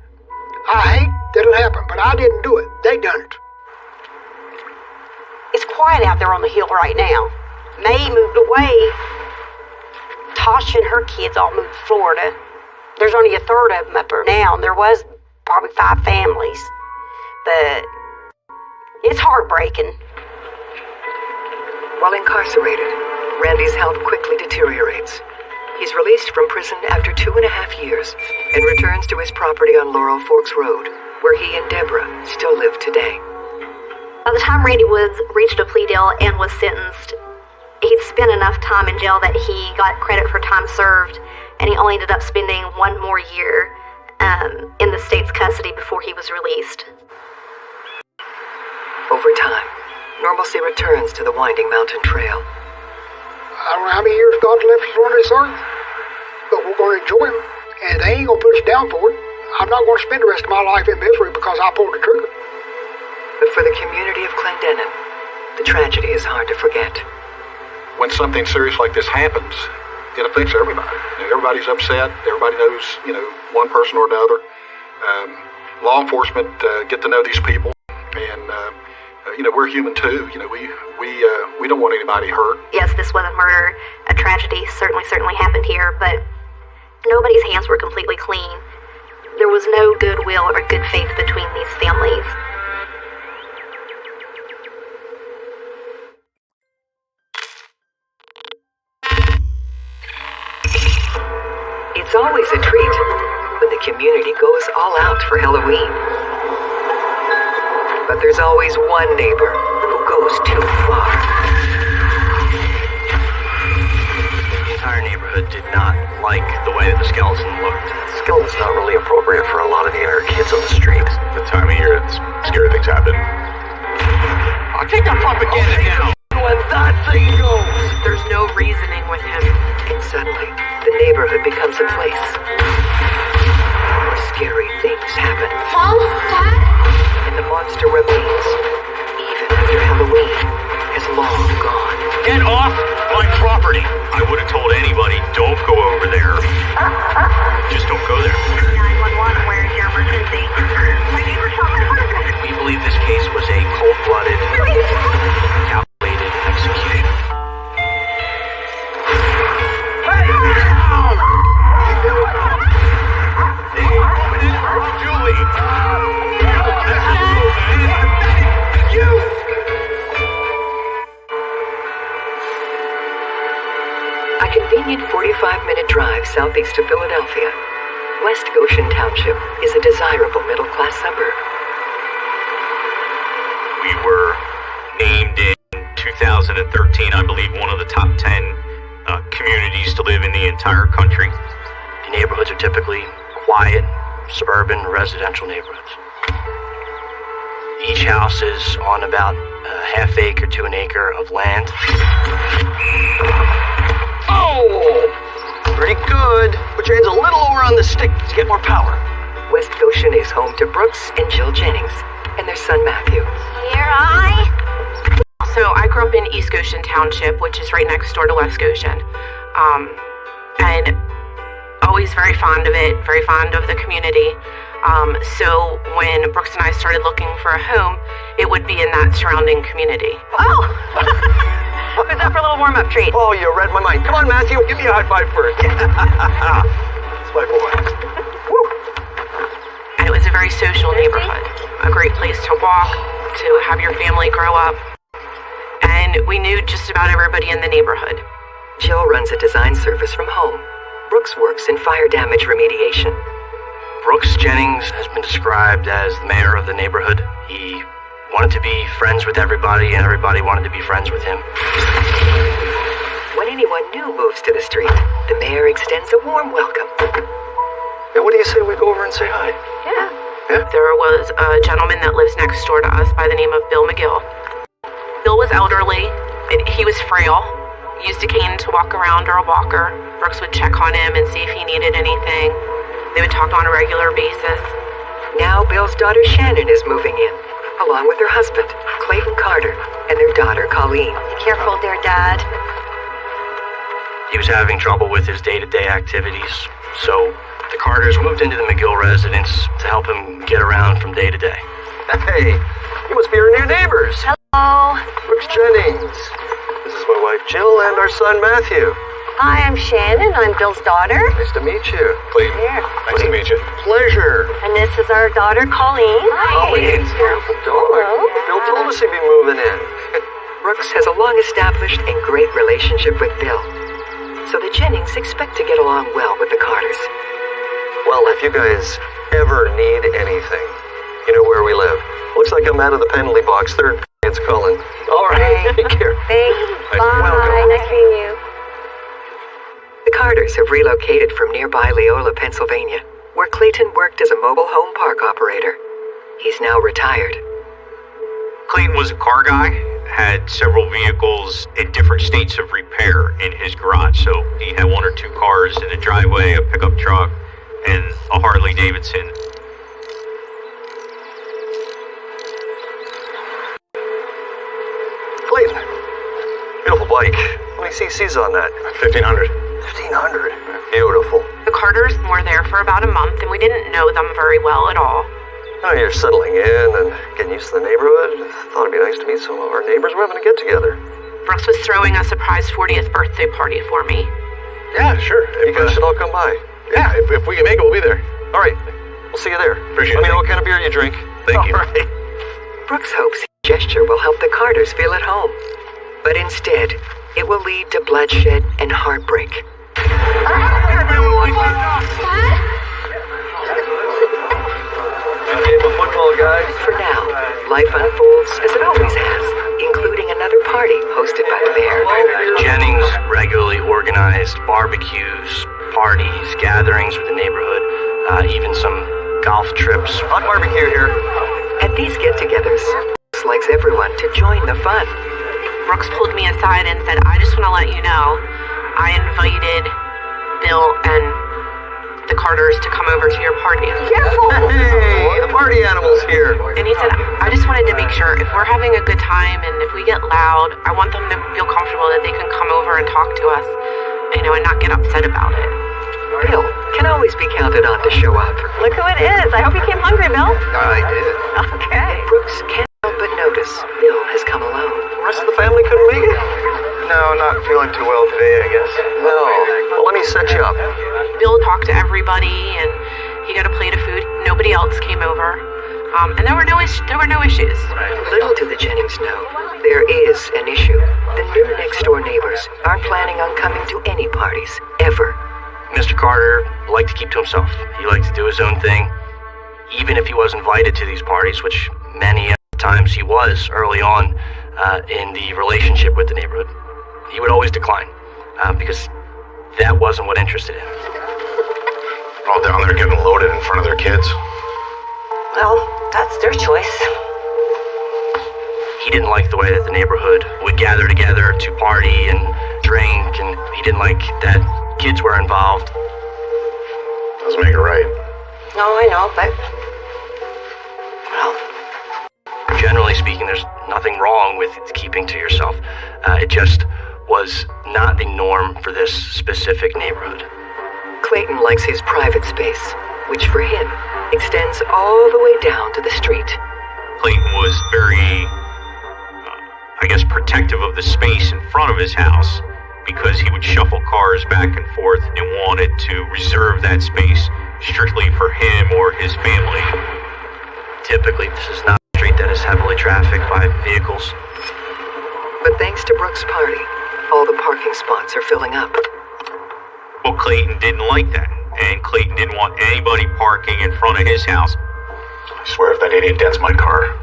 S3: I hate that it happened, but I didn't do it. They done it.
S7: It's quiet out there on the hill right now. May moved away. Tasha and her kids all moved to Florida. There's only a third of them up there now, and there was probably 5 families. But it's heartbreaking.
S1: While incarcerated, Randy's health quickly deteriorates. He's released from prison after 2.5 years and returns to his property on Laurel Forks Road, where he and Deborah still live today.
S6: By the time Randy Woods reached a plea deal and was sentenced, he'd spent enough time in jail that he got credit for time served, and he only ended up spending 1 more year in the state's custody before he was released.
S1: Over time, normalcy returns to the winding mountain trail.
S3: I don't know how many years God's left us on this earth, but we're going to enjoy them, and they ain't going to put us down for it. I'm not going to spend the rest of my life in misery because I pulled the trigger.
S1: But for the community of Clendenin, the tragedy is hard to forget.
S5: When something serious like this happens, it affects everybody. Everybody's upset. Everybody knows, one person or another. Law enforcement get to know these people, and we're human too. We don't want anybody hurt.
S6: Yes, this was a murder, a tragedy. Certainly happened here, but nobody's hands were completely clean. There was no goodwill or good faith between these families.
S1: It's always a treat when the community goes all out for Halloween. But there's always one neighbor who goes too far.
S8: The entire neighborhood did not like the way that the skeleton looked.
S10: The skeleton's not really appropriate for a lot of the younger kids on the street.
S9: The time of year, it's scary things happen.
S8: I'll take that propaganda down.
S1: When that thing goes,
S7: There's no reasoning with him.
S1: and suddenly the neighborhood becomes a place where scary things happen.
S4: Mom, Dad?
S1: And the monster monster remains, even after Halloween has long gone.
S9: Get off my property! I would have told anybody, don't go over there. Just don't go there.
S6: 911, where's your emergency? My neighbor shot my husband.
S8: We believe this case was a cold-blooded, calculated execution.
S9: Julie!
S1: A convenient 45-minute drive southeast of Philadelphia, West Goshen Township is a desirable middle-class suburb.
S9: We were named in 2013, I believe, one of the top 10 communities to live in the entire country.
S8: The neighborhoods are typically quiet, suburban, residential neighborhoods. Each house is on about a half acre to an acre of land. Oh! Pretty good. Put your hands a little lower on the stick to get more power.
S1: West Goshen is home to Brooks and Jill Jennings and their son Matthew.
S6: Here I...
S11: So I grew up in East Goshen Township, which is right next door to West Goshen. And always very fond of it, very fond of the community. So when Brooks and I started looking for a home, it would be in that surrounding community.
S6: Oh! Who's up for a little warm-up treat?
S8: Oh, you read my mind. Come on, Matthew. Give me a high five first. That's my boy. Woo.
S11: And it was a very social neighborhood. A great place to walk, to have your family grow up. And we knew just about everybody in the neighborhood.
S1: Jill runs a design service from home. Brooks works in fire damage remediation.
S8: Brooks Jennings has been described as the mayor of the neighborhood. He wanted to be friends with everybody, and everybody wanted to be friends with him.
S1: When anyone new moves to the street, the mayor extends a warm welcome.
S8: Yeah, what do you say we go over and say hi?
S11: Yeah. There was a gentleman that lives next door to us by the name of Bill McGill. Bill was elderly. He was frail. Used a cane to walk around or a walker. Brooks would check on him and see if he needed anything. They would talk on a regular basis.
S1: Now Bill's daughter Shannon is moving in, along with her husband, Clayton Carter, and their daughter Colleen.
S6: Careful there, Dad.
S8: He was having trouble with his day-to-day activities, so the Carters moved into the McGill residence to help him get around from day to day. Hey, you must be our new neighbors.
S6: Hello.
S8: Brooks Jennings. This is my wife Jill and our son Matthew.
S6: Hi, I'm Shannon. I'm Bill's daughter.
S8: Nice to meet you.
S5: Clayton,
S6: Here.
S5: nice to meet you.
S8: Pleasure.
S6: And this is our daughter, Colleen.
S8: Colleen's beautiful dog. Bill told us he'd be moving in.
S1: Brooks has a long-established and great relationship with Bill, so the Jennings expect to get along well with the Carters.
S8: Well, if you guys ever need anything, you know where we live. Looks like I'm out of the penalty box. Third, it's Cullen. All right, take care.
S6: Thanks. Bye.
S8: Welcome.
S6: Nice meeting you.
S1: The Carters have relocated from nearby Leola, Pennsylvania, where Clayton worked as a mobile home park operator. He's now retired.
S9: Clayton was a car guy, had several vehicles in different states of repair in his garage. So he had one or two cars in the driveway, a pickup truck, and a Harley Davidson.
S8: Clayton, beautiful bike. How many cc's on that?
S5: 1,500.
S8: 1,500. Beautiful.
S11: The Carters were there for about a month, and we didn't know them very well at all.
S8: Oh, you're settling in and getting used to the neighborhood. Thought it'd be nice to meet some of our neighbors. We're having a get-together.
S11: Brooks was throwing a surprise 40th birthday party for me.
S5: Yeah, sure.
S8: You guys should all come by.
S5: Yeah, if we can make it, we'll be there.
S8: All right. We'll see you there.
S5: Appreciate
S8: Let me
S5: it.
S8: know what kind of beer you drink.
S5: Thank you.
S8: All right.
S1: Brooks hopes his gesture will help the Carters feel at home, but instead, it will lead to bloodshed and heartbreak.
S8: Football, guys.
S1: For now, life unfolds as it always has, including another party hosted by the mayor.
S8: Jennings regularly organized barbecues, parties, gatherings with the neighborhood, even some golf trips. Hot barbecue here.
S1: At these get-togethers, Brooks likes everyone to join the fun.
S11: Brooks pulled me aside and said, I just want to let you know, I invited Bill and the Carters to come over to your party.
S10: Hey, the party animal's here.
S11: And he said, I just wanted to make sure if we're having a good time and if we get loud, I want them to feel comfortable that they can come over and talk to us, and not get upset about it.
S1: Bill can always be counted on to show up.
S6: Look who it is. I hope you came hungry, Bill.
S10: I did.
S6: Okay.
S1: Brooks can't help but notice Bill has come alone.
S10: The rest of the family couldn't make it? No, not feeling too well today, I guess. No. Well, let me set you up.
S11: Bill talked to everybody, and he got a plate of food. Nobody else came over, and there were no issues.
S1: Little did the Jennings know, there is an issue. The new next-door neighbors aren't planning on coming to any parties, ever.
S8: Mr. Carter liked to keep to himself. He liked to do his own thing, even if he was invited to these parties, which many times he was early on in the relationship with the neighborhood. He would always decline, because that wasn't what interested him.
S10: All down there getting loaded in front of their kids.
S7: Well, that's their choice.
S8: He didn't like the way that the neighborhood would gather together to party and drink, and he didn't like that kids were involved.
S10: Doesn't make it right.
S7: No, I know, but... well...
S8: Generally speaking, there's nothing wrong with keeping to yourself. It just was not the norm for this specific neighborhood.
S1: Clayton likes his private space, which for him extends all the way down to the street.
S9: Clayton was very, protective of the space in front of his house because he would shuffle cars back and forth and wanted to reserve that space strictly for him or his family.
S8: Typically, this is not a street that is heavily trafficked by vehicles.
S1: But thanks to Brooks' party, all the parking spots are filling up.
S9: Well, Clayton didn't like that, and Clayton didn't want anybody parking in front of his house.
S10: I swear if that idiot dents my car.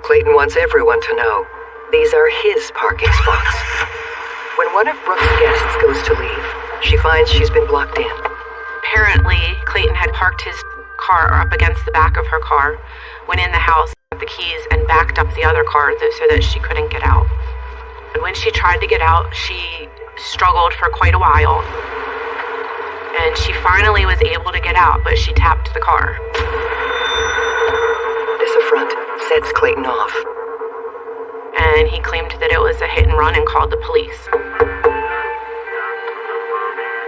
S1: Clayton wants everyone to know these are his parking spots. When one of Brooks' guests goes to leave, she finds she's been blocked in.
S11: Apparently, Clayton had parked his car up against the back of her car, went in the house, got the keys, and backed up the other car so that she couldn't get out. And when she tried to get out, she struggled for quite a while. And she finally was able to get out, but she tapped the car.
S1: This affront sets Clayton off.
S11: And he claimed that it was a hit and run and called the police.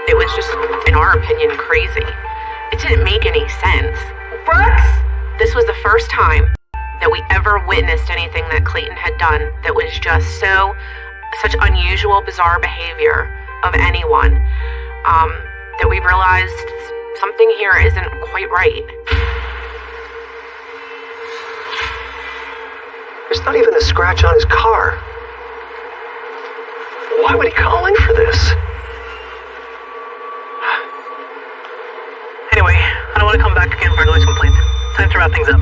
S11: It was just, in our opinion, crazy. It didn't make any sense.
S6: Brooks?
S11: This was the first time that we ever witnessed anything that Clayton had done that was just such unusual, bizarre behavior of anyone, that we realized something here isn't quite right.
S10: There's not even a scratch on his car. Why would he call in for this?
S12: Anyway, I don't want to come back again for a noise complaint. Time to wrap things up.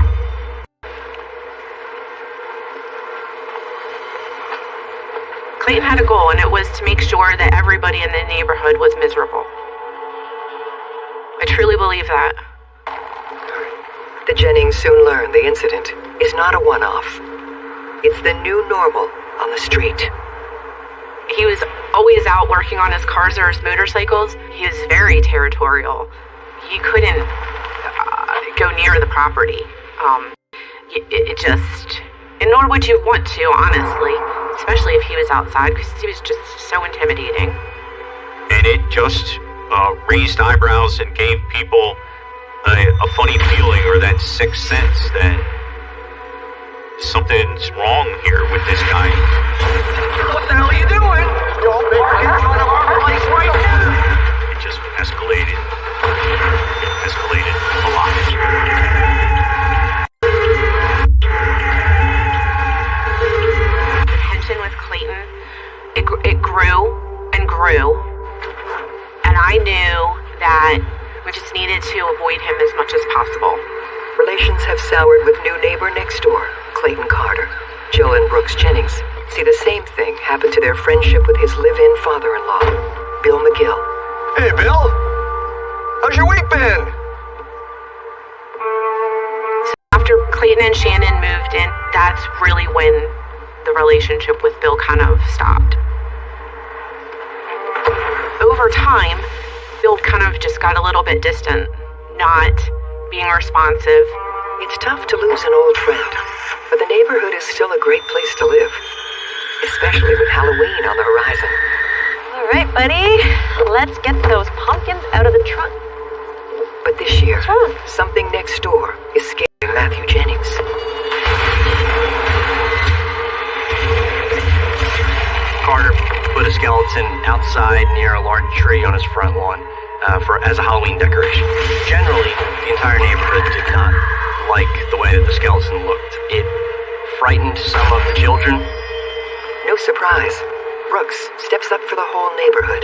S11: Clayton had a goal, and it was to make sure that everybody in the neighborhood was miserable. I truly believe that.
S1: The Jennings soon learned the incident is not a one-off. It's the new normal on the street.
S11: He was always out working on his cars or his motorcycles. He was very territorial. He couldn't go near the property. And nor would you want to, honestly, especially if he was outside, because he was just so intimidating.
S9: And it just raised eyebrows and gave people a funny feeling, or that sixth sense that something's wrong here with this guy.
S12: What the hell are you doing? Don't park in front of our place right now!
S9: It just escalated. It escalated a lot.
S11: The tension with Clayton, it grew and grew. And I knew that we just needed to avoid him as much as possible.
S1: Relations have soured with new neighbor next door, Clayton Carter. Joe and Brooks Jennings see the same thing happen to their friendship with his live-in father-in-law, Bill McGill.
S10: Hey, Bill! How's your week been?
S11: So after Clayton and Shannon moved in, that's really when the relationship with Bill kind of stopped. Over time, Bill kind of just got a little bit distant, not being responsive.
S1: It's tough to lose an old friend, but the neighborhood is still a great place to live, especially with Halloween on the horizon.
S6: All right, buddy. Let's get those pumpkins out of the trunk.
S1: But this year, something next door is scaring Matthew Jennings.
S8: Carter put a skeleton outside near a large tree on his front lawn as a Halloween decoration. Generally, the entire neighborhood did not like the way that the skeleton looked. It frightened some of the children.
S1: No surprise, Brooks steps up for the whole neighborhood.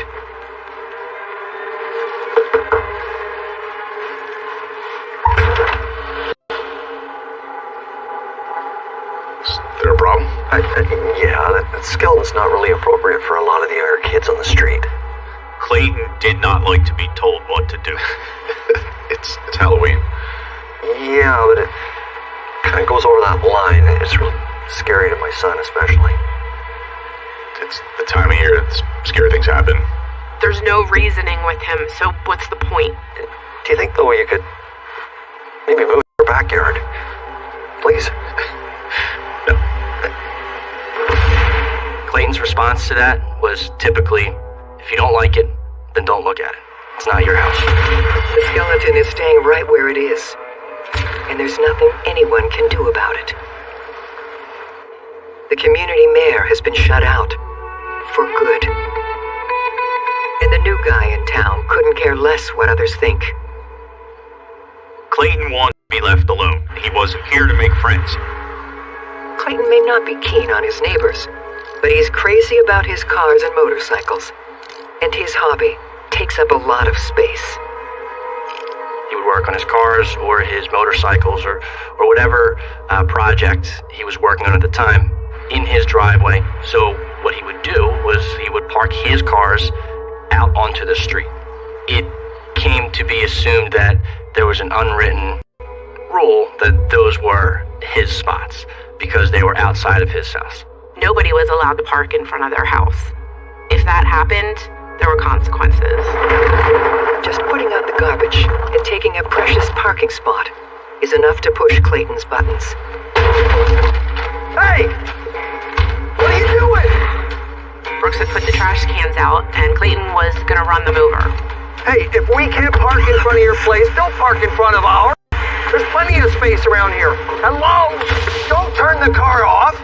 S10: Is there a problem? Yeah, that skeleton's not really appropriate for a lot of the younger kids on the street.
S9: Clayton did not like to be told what to do.
S10: It's Halloween. Yeah, but it kind of goes over that line. It's really scary to my son, especially.
S9: It's the time of year that scary things happen.
S11: There's no reasoning with him, so what's the point?
S10: Do you think, though, you could maybe move your backyard? Please?
S9: No.
S8: Clayton's response to that was typically, if you don't like it, then don't look at it. It's not your house.
S1: The skeleton is staying right where it is, and there's nothing anyone can do about it. The community mayor has been shut out for good. And the new guy in town couldn't care less what others think.
S9: Clayton wanted to be left alone. He wasn't here to make friends.
S1: Clayton may not be keen on his neighbors, but he's crazy about his cars and motorcycles. And his hobby takes up a lot of space.
S8: He would work on his cars or his motorcycles or whatever project he was working on at the time in his driveway. So what he would do was he would park his cars out onto the street. It came to be assumed that there was an unwritten rule that those were his spots because they were outside of his house.
S11: Nobody was allowed to park in front of their house. If that happened, there were consequences.
S1: Just putting out the garbage and taking a precious parking spot is enough to push Clayton's buttons.
S12: Hey! What are you doing?
S11: Brooks had put the trash cans out, and Clayton was gonna run them over.
S12: Hey, if we can't park in front of your place, don't park in front of ours. There's plenty of space around here. Hello? Don't turn the car off.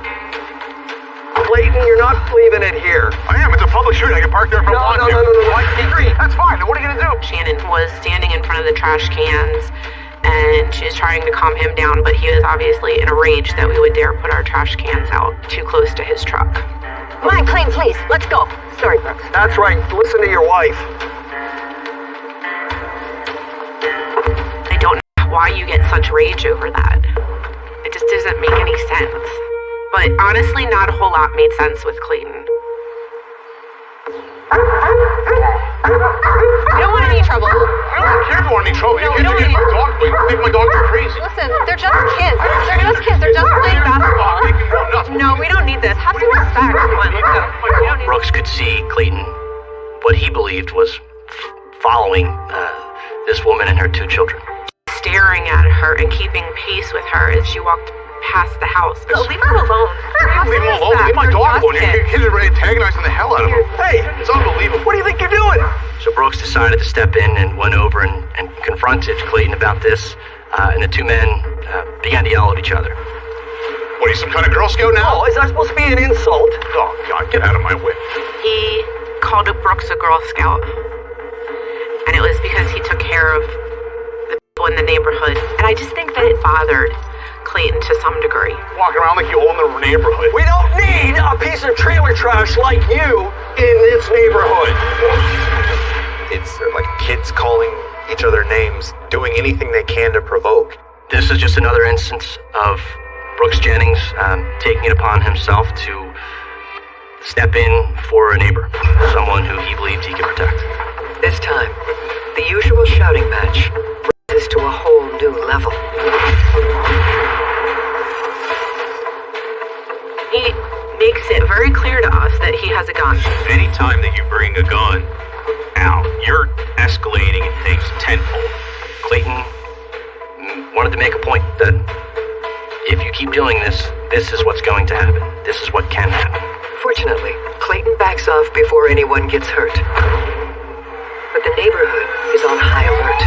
S12: Clayton, you're not leaving it here.
S10: I am. It's a public street. I can park there if I want to.
S12: No. Street.
S10: That's fine. What are you going to do?
S11: Shannon was standing in front of the trash cans, and she was trying to calm him down, but he was obviously in a rage that we would dare put our trash cans out too close to his truck.
S6: Come on, Clayton, please. Let's go. Sorry, Brooks.
S12: That's right. Listen to your wife.
S11: I don't know why you get such rage over that. It just doesn't make any sense. But honestly, not a whole lot made sense with Clayton.
S6: We don't want any trouble.
S10: I don't care if you want any trouble.
S6: No,
S10: You
S6: we don't
S10: can't
S6: want
S10: my dog. You think my dog is crazy.
S6: Listen, they're just kids. They're just playing basketball. No, we don't need this. Have some respect. Come on, let's go. We don't need
S8: Brooks could see Clayton, what he believed was following this woman and her two children.
S11: Staring at her and keeping pace with her as she walked past the house.
S6: But leave her alone.
S10: Leave him alone. Leave my dog alone. Your kids are antagonizing the hell out of him. Hey, it's unbelievable.
S12: What do you think you're doing?
S8: So Brooks decided to step in and went over and confronted Clayton about this, and the two men began to yell at each other.
S10: What, are you some kind of Girl Scout now?
S12: Oh, is that supposed to be an insult?
S10: Oh, God, get out of my way.
S11: He called up Brooks a Girl Scout, and it was because he took care of the people in the neighborhood. And I just think that it bothered Clayton to some degree.
S10: Walking around like you own the neighborhood.
S12: We don't need a piece of trailer trash like you in this neighborhood.
S13: It's like kids calling each other names, doing anything they can to provoke.
S8: This is just another instance of Brooks Jennings taking it upon himself to step in for a neighbor, someone who he believed he could protect.
S1: This time, the usual shouting match rises to a whole new level.
S11: He makes it very clear to us that he has a gun.
S9: Anytime that you bring a gun out, you're escalating
S8: tenfold. Clayton wanted to make a point that if you keep doing this, this is what's going to happen. This is what can happen.
S1: Fortunately, Clayton backs off before anyone gets hurt. But the neighborhood is on high alert.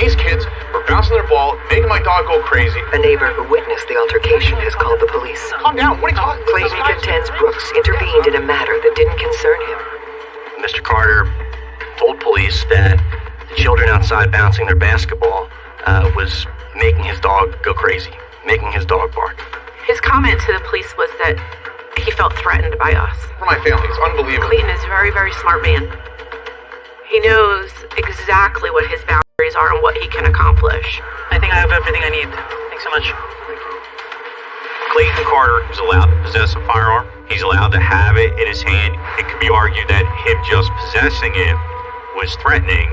S14: These kids were bouncing their ball, making my dog go crazy.
S1: A neighbor who witnessed the altercation has called the police.
S14: Calm down, what are you talking about?
S1: Clayton contends Brooks intervened in a matter that didn't concern him.
S8: Mr. Carter told police that the children outside bouncing their basketball was making his dog go crazy, making his dog bark.
S11: His comment to the police was that he felt threatened by us.
S14: For my family, it's unbelievable.
S11: Clayton is a very, very smart man. He knows exactly what his boundaries are and what he can accomplish.
S2: I think I have everything I need. Thanks so much.
S9: Clayton Carter is allowed to possess a firearm. He's allowed to have it in his hand. It could be argued that him just possessing it was threatening,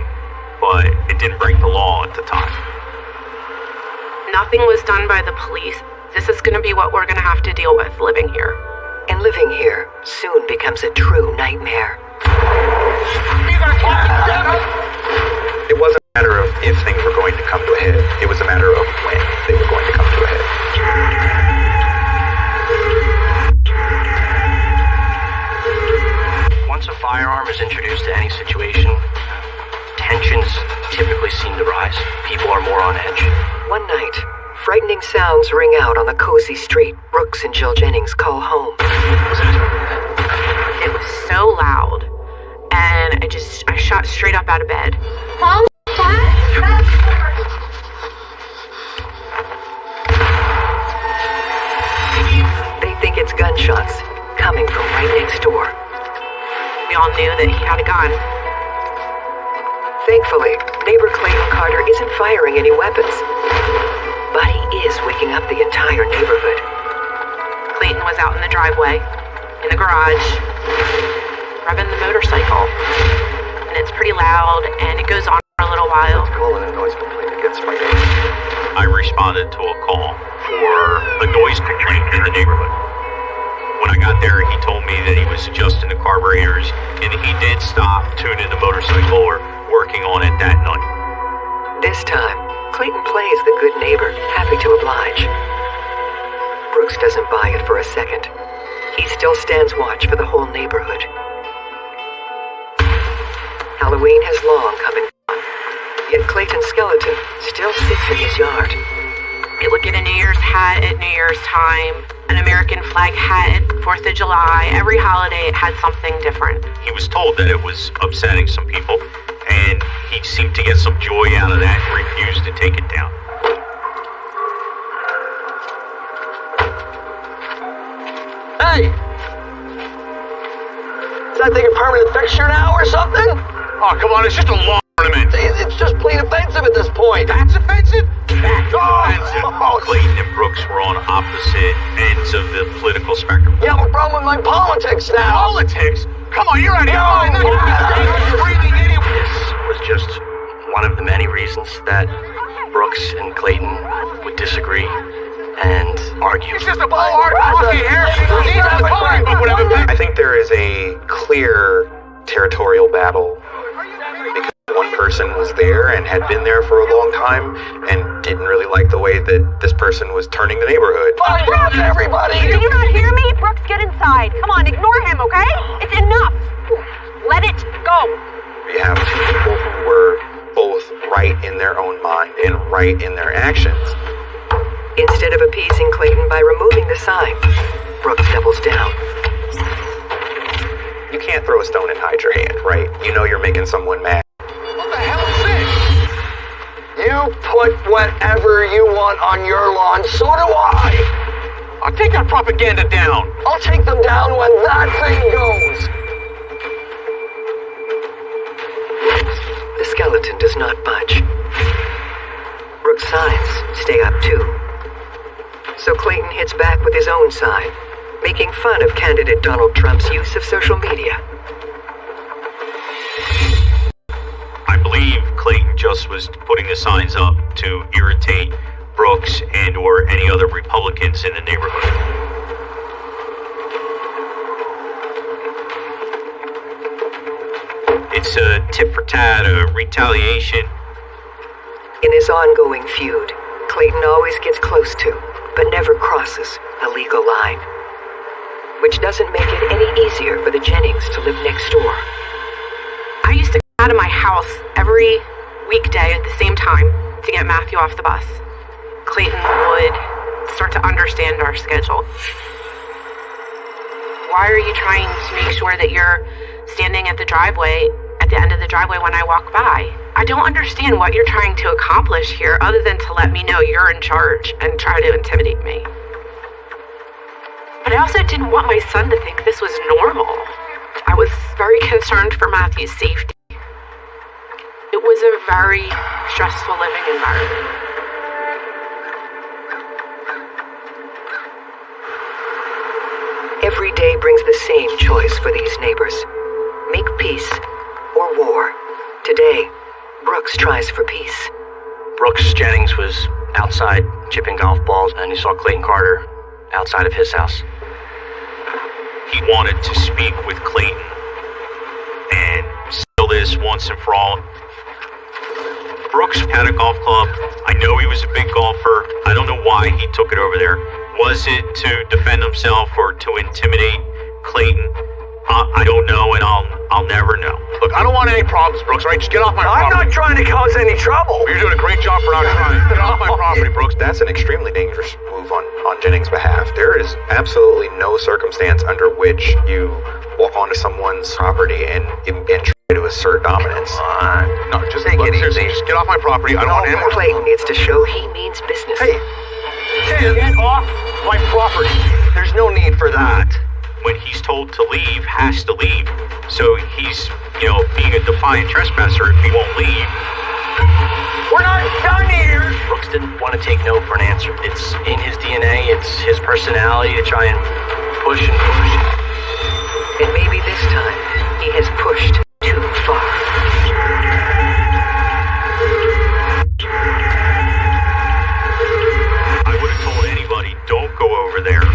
S9: but it didn't break the law at the time.
S11: Nothing was done by the police. This is going to be what we're going to have to deal with living here.
S1: And living here soon becomes a true nightmare.
S13: It wasn't a matter of if things were going to come to a head. It was a matter of when they were going to come to a head.
S8: Once a firearm is introduced to any situation, tensions typically seem to rise. People are more on edge.
S1: One night, frightening sounds ring out on the cozy street Brooks and Jill Jennings call home.
S11: It was so loud, and I shot straight up out of bed.
S4: Mom, Dad?
S1: They think it's gunshots coming from right next door.
S11: We all knew that he had a gun.
S1: Thankfully, neighbor Clayton Carter isn't firing any weapons. But he is waking up the entire neighborhood.
S11: Clayton was out in the driveway, in the garage, revving the motorcycle. And it's pretty loud, and it goes on for a little while.
S13: Calling a noise complaint against my neighbor.
S9: I responded to a call for a noise complaint in the neighborhood. When I got there, he told me that he was adjusting the carburetors, and he did stop tuning the motorcycle or working on it that night.
S1: This time, Clayton plays the good neighbor, happy to oblige. Brooks doesn't buy it for a second. He still stands watch for the whole neighborhood. Halloween has long come and gone, yet Clayton's skeleton still sits in his yard.
S11: It would get a New Year's hat at New Year's time, an American flag hat at 4th of July. Every holiday it had something different.
S9: He was told that it was upsetting some people, and he seemed to get some joy out of that and refused to take it down.
S12: Hey! Is that thing a permanent fixture now or something?
S14: Oh, come on, it's just a lawn ornament.
S12: It's just plain offensive at this point.
S14: That's offensive?
S9: That's offensive. Clayton and Brooks were on opposite ends of the political spectrum.
S12: Yeah, what's wrong with my politics now?
S14: Politics? Come on, you're out of your mind. You're breathing anyway.
S8: This was just one of the many reasons that Brooks and Clayton would disagree and argue.
S14: It's just a ballpark hockey here.
S13: I think there is a clear territorial battle because one person was there and had been there for a long time and didn't really like the way that this person was turning the neighborhood.
S12: Fine, everybody!
S15: Did you not hear me? Brooks, get inside. Come on, ignore him, okay? It's enough. Let it go.
S13: We have two people who were both right in their own mind and right in their actions.
S1: Instead of appeasing Clayton by removing the sign, Brooks doubles down.
S13: You can't throw a stone and hide your hand, right? You know you're making someone mad.
S14: What the hell is this?
S12: You put whatever you want on your lawn, so do I.
S14: I'll take that propaganda down.
S12: I'll take them down when that thing goes.
S1: The skeleton does not budge. Brooks' signs stay up too. So Clayton hits back with his own sign, making fun of candidate Donald Trump's use of social media.
S9: I believe Clayton just was putting the signs up to irritate Brooks and or any other Republicans in the neighborhood. It's a tit for tat, a retaliation.
S1: In this ongoing feud, Clayton always gets close to, but never crosses, the legal line. Which doesn't make it any easier for the Jennings to live next door.
S11: I used to come out of my house every weekday at the same time to get Matthew off the bus. Clayton would start to understand our schedule. Why are you trying to make sure that you're standing at the driveway, at the end of the driveway when I walk by? I don't understand what you're trying to accomplish here other than to let me know you're in charge and try to intimidate me. But I also didn't want my son to think this was normal. I was very concerned for Matthew's safety. It was a very stressful living environment.
S1: Every day brings the same choice for these neighbors. Make peace or war. Today, Brooks tries for peace.
S8: Brooks Jennings was outside chipping golf balls, and he saw Clayton Carter outside of his house.
S9: He wanted to speak with Clayton and settle this once and for all. Brooks had a golf club. I know he was a big golfer. I don't know why he took it over there. Was it to defend himself or to intimidate Clayton? I don't know, and I'll never know.
S14: Look, I don't want any problems, Brooks, all right? Just get off my property.
S12: I'm not trying to cause any trouble.
S14: You're doing a great job for not trying. Get off my property, Brooks.
S13: That's an extremely dangerous move on Jennings' behalf. There is absolutely no circumstance under which you walk onto someone's property and try to assert dominance.
S14: No, just take it easy. Just get off my property. I don't want any more.
S1: Clayton needs to show he means business.
S12: Hey, get off my property. There's no need for that.
S9: When he's told to leave, has to leave. So he's, being a defiant trespasser if he won't leave.
S12: We're not done here.
S8: Brooks didn't want to take no for an answer. It's in his DNA. It's his personality to try and push and push.
S1: And maybe this time, he has pushed too far.
S9: I would have told anybody, don't go over there.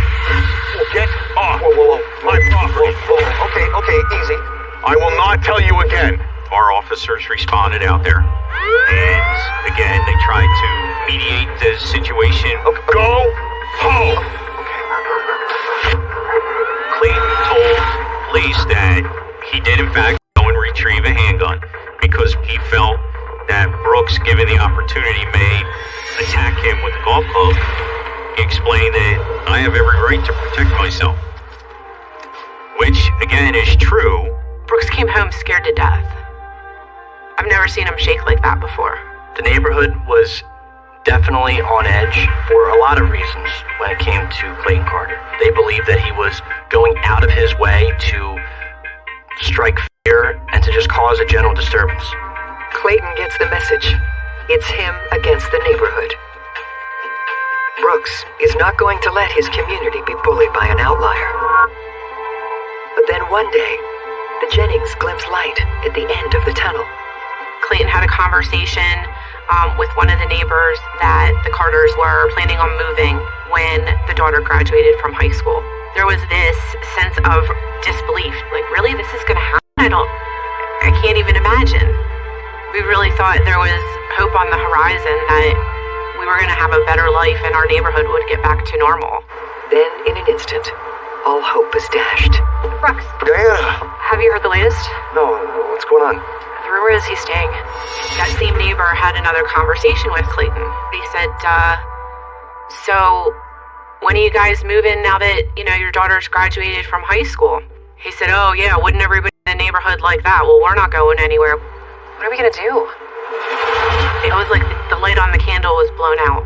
S14: Get off. Whoa. My property.
S12: Okay, easy.
S14: I will not tell you again.
S9: Our officers responded out there. And again, they tried to mediate the situation.
S14: Go home.
S9: Clayton told police that he did in fact go and retrieve a handgun because he felt that Brooks, given the opportunity, may attack him with a golf club. He explained that I have every right to protect myself. Which, again, is true.
S11: Brooks came home scared to death. I've never seen him shake like that before.
S8: The neighborhood was definitely on edge for a lot of reasons when it came to Clayton Carter. They believed that he was going out of his way to strike fear and to just cause a general disturbance.
S1: Clayton gets the message. It's him against the neighborhood. Brooks is not going to let his community be bullied by an outlier. But then one day, the Jennings glimpse light at the end of the tunnel.
S11: Clayton had a conversation with one of the neighbors that the Carters were planning on moving when the daughter graduated from high school. There was this sense of disbelief, like, really, this is going to happen? I can't even imagine. We really thought there was hope on the horizon that we were going to have a better life and our neighborhood would get back to normal.
S1: Then, in an instant, all hope is dashed.
S11: Brooks.
S12: Diana.
S11: Have you heard the latest?
S12: No, what's going on?
S11: The rumor is he's staying. That same neighbor had another conversation with Clayton. He said, so when are you guys moving now that, your daughter's graduated from high school? He said, oh yeah, wouldn't everybody in the neighborhood like that? Well, we're not going anywhere. What are we going to do? It was like the light on the candle was blown out.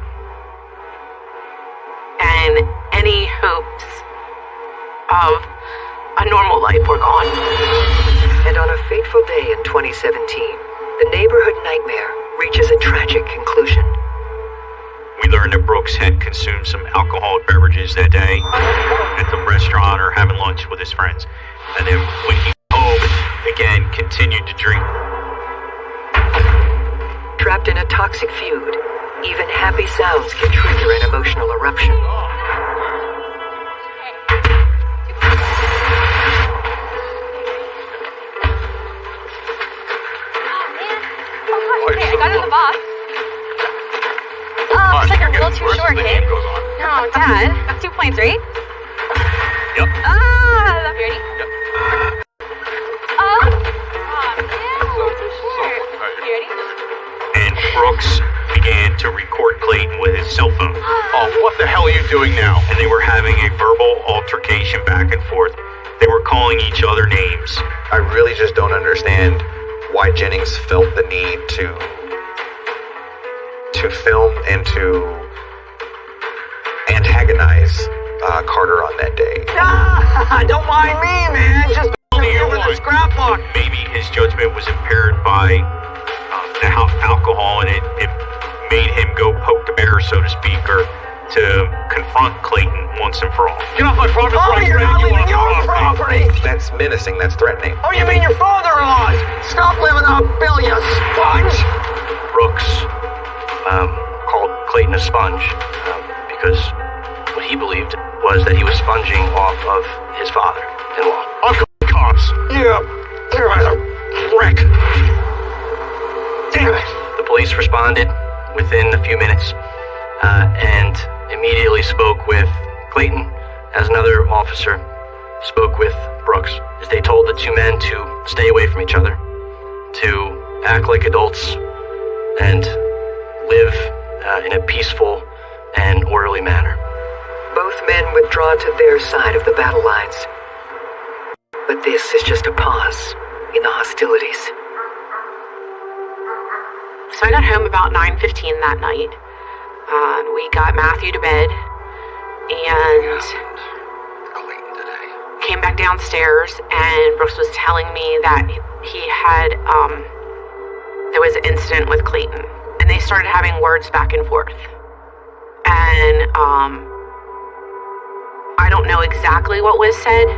S11: And any hopes of a normal life were gone.
S1: And on a fateful day in 2017, the neighborhood nightmare reaches a tragic conclusion.
S9: We learned that Brooks had consumed some alcoholic beverages that day at the restaurant or having lunch with his friends. And then when he came home, again, continued to drink.
S1: Trapped in a toxic feud, even happy sounds can trigger an emotional eruption.
S15: Okay, I got in the box. little too short, kid. No, Dad. 2 points, right?
S9: Yep.
S15: Ah, ready?
S9: Yep. And Brooks began to record Clayton with his cell phone.
S14: Oh, what the hell are you doing now?
S9: And they were having a verbal altercation back and forth. They were calling each other names.
S13: I really just don't understand why Jennings felt the need to film and to antagonize Carter on that day.
S12: Ah, don't mind me, man. Just remember the scrapbook.
S9: Maybe his judgment was impaired by the alcohol, and it made him go poke the bear, so to speak, or to confront Clayton once and for all.
S14: Get off my property!
S12: Oh, you're not leaving your property!
S13: That's menacing, that's threatening.
S12: Oh, you mean your father-in-law's? Stop living on a bill, you sponge!
S8: Brooks called Clayton a sponge because what he believed was that he was sponging off of his father-in-law.
S14: Uncle cops!
S12: Yeah, you're a wreck. Damn it!
S8: The police responded within a few minutes and immediately spoke with Clayton as another officer spoke with Brooks. As they told the two men to stay away from each other, to act like adults, and live in a peaceful and orderly manner.
S1: Both men withdraw to their side of the battle lines. But this is just a pause in the hostilities.
S11: So I got home about 9:15 that night. We got Matthew to bed and came back downstairs, and Brooks was telling me that he had, there was an incident with Clayton, and they started having words back and forth. And, I don't know exactly what was said,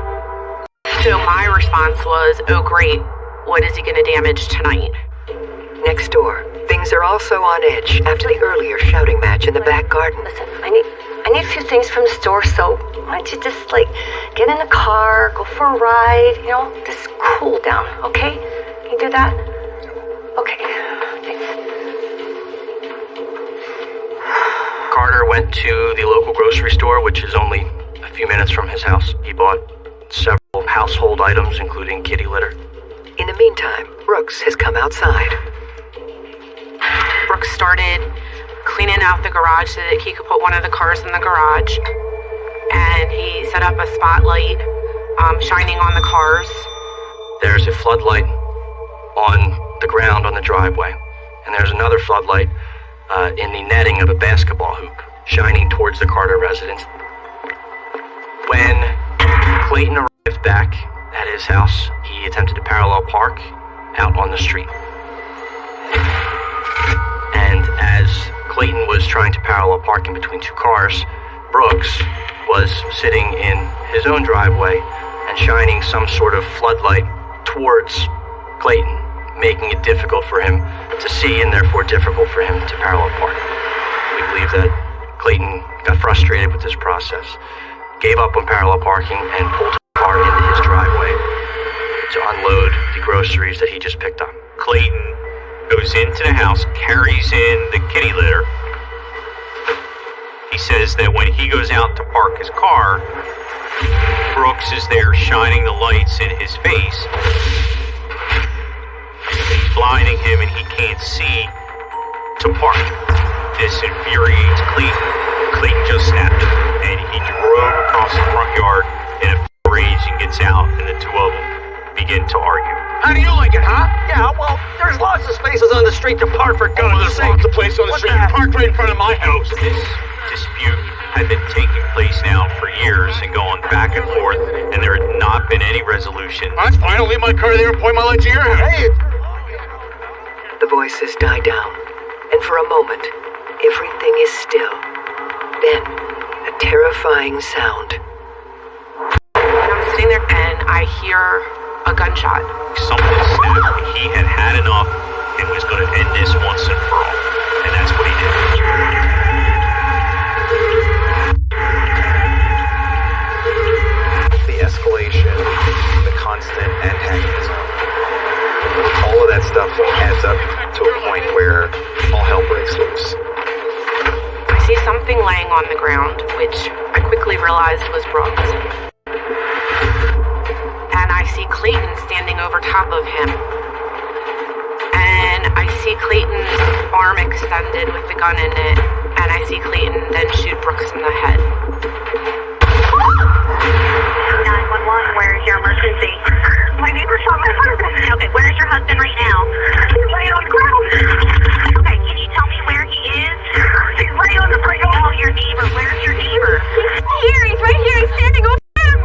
S11: so my response was, oh great, what is he going to damage tonight?
S1: Next door, things are also on edge after the earlier shouting match in the back garden.
S16: Listen, I need a few things from the store, so why don't you just, get in the car, go for a ride, just cool down, okay? Can you do that? Okay, thanks.
S8: Carter went to the local grocery store, which is only a few minutes from his house. He bought several household items, including kitty litter.
S1: In the meantime, Brooks has come outside.
S11: Brooks started cleaning out the garage so that he could put one of the cars in the garage. And he set up a spotlight shining on the cars.
S8: There's a floodlight on the ground on the driveway. And there's another floodlight in the netting of a basketball hoop shining towards the Carter residence. When Clayton arrived back at his house, he attempted to parallel park out on the street. And as Clayton was trying to parallel park in between two cars, Brooks was sitting in his own driveway and shining some sort of floodlight towards Clayton, making it difficult for him to see and therefore difficult for him to parallel park. We believe that Clayton got frustrated with this process, gave up on parallel parking, and pulled his car into his driveway to unload the groceries that he just picked up.
S9: Clayton goes into the house, carries in the kitty litter. He says that when he goes out to park his car, Brooks is there shining the lights in his face. He's blinding him and he can't see to park. This infuriates Clayton. Clayton just snapped and he drove across the front yard in a rage and gets out, and the two of them begin to argue.
S12: How do you like it, huh? Yeah, well, there's lots of spaces on the street to park, for God's sake.
S14: There's lots of places on the street. You parked right in front of my house.
S9: This dispute had been taking place now for years and going back and forth, and there had not been any resolution.
S14: That's fine. I'll leave my car there and point my light to your house.
S12: Hey!
S1: The voices die down, and for a moment, everything is still. Then, a terrifying sound.
S11: I'm sitting there and I hear a gunshot.
S9: Something snapped. He had had enough and was going to end this once and for all. And that's what he did.
S13: The escalation, the constant antagonism, all of that stuff adds up to a point where all hell breaks loose.
S11: I see some on the ground, which I quickly realized was Brooks. And I see Clayton standing over top of him. And I see Clayton's arm extended with the gun in it, and I see Clayton then shoot Brooks in the head.
S17: 911, where is your emergency? My neighbor shot my husband. Okay, where is your husband right now? He's laying on the ground. Okay, can you tell me where he is? He's laying on the ground. No, your neighbor. Where's your neighbor?
S15: Here, he's right here. He's standing over him.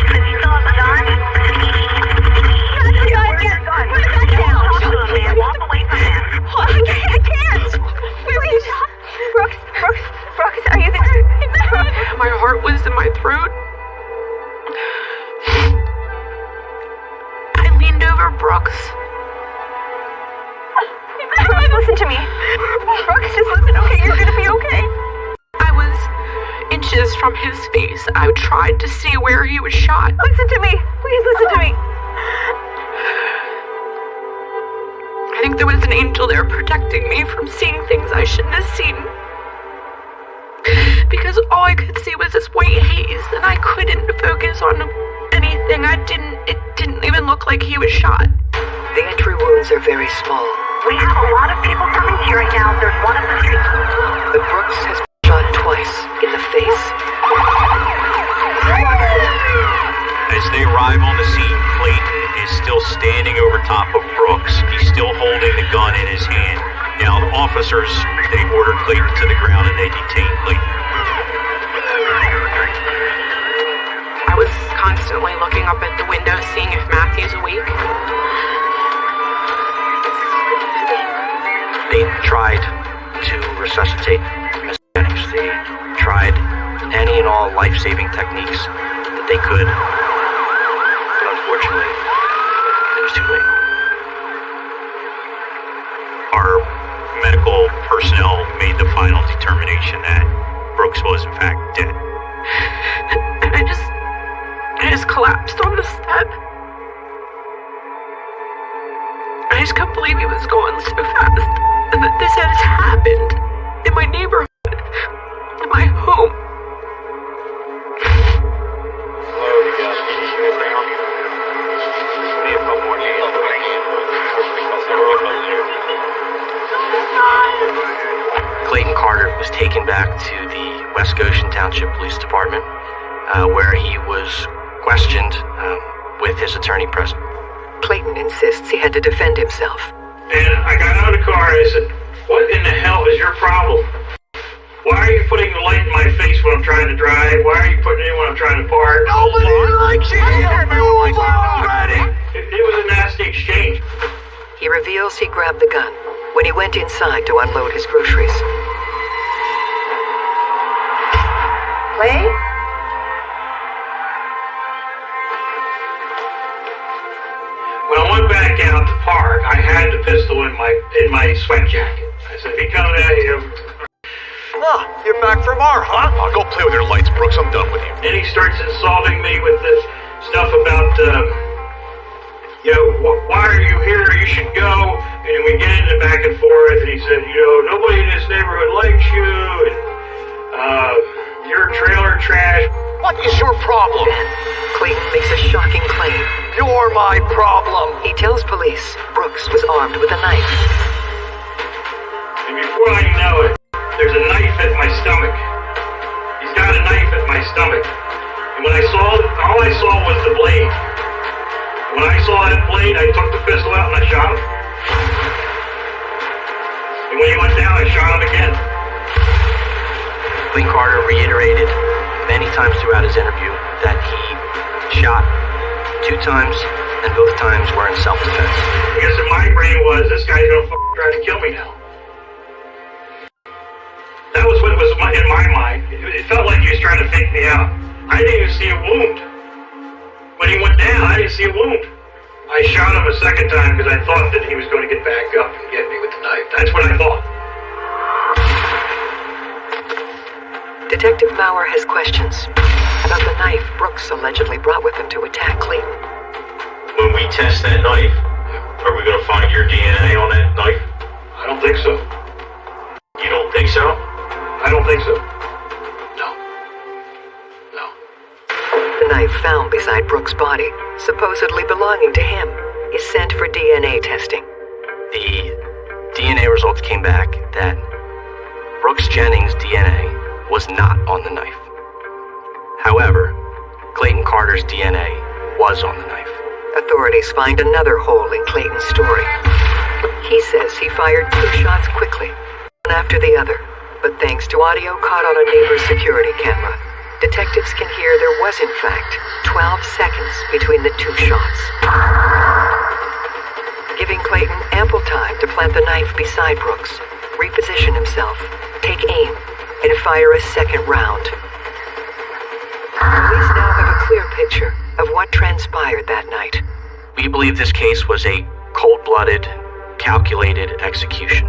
S17: Does he still have the gun?
S15: Yes, where's your gun? Put the gun down.
S17: Talk to him, man. Walk away from him.
S15: Oh, I can't. Where are you? Brooks, are you there?
S11: My heart was in my throat. I leaned over Brooks.
S15: Brooks, listen to me. Brooks, just listen, okay? You're gonna be okay.
S11: I was inches from his face. I tried to see where he was shot.
S15: Listen to me. Please listen to me.
S11: I think there was an angel there protecting me from seeing things I shouldn't have seen. Because all I could see was this white haze, and I couldn't focus on anything. It didn't even look like he was shot.
S1: The entry wounds are very small.
S17: We have a lot of people coming here right now. There's one of the streets.
S1: But Brooks has been shot twice in the face.
S9: As they arrive on the scene, Clayton is still standing over top of Brooks. He's still holding the gun in his hand. Now, the officers, they order Clayton to the ground and they detain Clayton.
S11: I was constantly looking up at the window, seeing if Matthew's awake.
S8: They tried to resuscitate Miss Jennings. They tried any and all life-saving techniques that they could. But unfortunately, it was too late.
S9: Our medical personnel made the final determination that Brooks was in fact dead.
S11: And I just collapsed on the step. I just couldn't believe he was going so fast. And that this had happened in my neighborhood, in my home.
S8: Clayton Carter was taken back to the West Goshen Township Police Department, where he was questioned with his attorney present.
S1: Clayton insists he had to defend himself.
S18: And I got out of the car and I said, "What in the hell is your problem? Why are you putting the light in my face when I'm trying to drive? Why are you putting it in when I'm trying to park?"
S12: Nobody likes you here, move already!
S18: It was a nasty exchange.
S1: He reveals he grabbed the gun when he went inside to unload his groceries.
S7: Clay?
S18: When I went back out to park, I had the pistol in my sweat jacket. I said, "If he comes at you..."
S14: Ah, you're back from R, huh? I'll go play with your lights, Brooks. I'm done with you.
S18: Then he starts insulting me with this stuff about, why are you here? You should go. And we get into back and forth, and he said, nobody in this neighborhood likes you, and you're trailer trash.
S12: What is your problem?
S1: Clayton makes a shocking claim.
S12: You're my problem.
S1: He tells police Brooks was armed with a knife.
S18: And before I know it, there's a knife at my stomach. He's got a knife at my stomach. And when I saw it, all I saw was the blade. When I saw that blade, I took the pistol out and I shot him. And when he went down, I shot him again.
S8: Clayton Carter reiterated many times throughout his interview that he shot 2 times, and both times were in self-defense.
S18: I guess in my brain was, this guy's gonna try to kill me now. That was what was in my mind. It felt like he was trying to fake me out. I didn't even see a wound. When he went down, I didn't see a wound. I shot him a second time because I thought that he was going to get back up and get me with the knife. That's what I thought.
S1: Detective Maurer has questions about the knife Brooks allegedly brought with him to attack Clayton.
S9: When we test that knife, are we going to find your DNA on that knife?
S18: I don't think so.
S1: body, supposedly belonging to him, is sent for DNA testing.
S8: The DNA results came back that Brooks Jennings' DNA was not on the knife. However, Clayton Carter's DNA was on the knife.
S1: Authorities find another hole in Clayton's story. He says he fired 2 shots quickly, one after the other, but thanks to audio caught on a neighbor's security camera, detectives can hear there was in fact 12 seconds between the 2 shots. Giving Clayton ample time to plant the knife beside Brooks, reposition himself, take aim, and fire a second round. Police now have a clear picture of what transpired that night.
S8: We believe this case was a cold-blooded, calculated execution.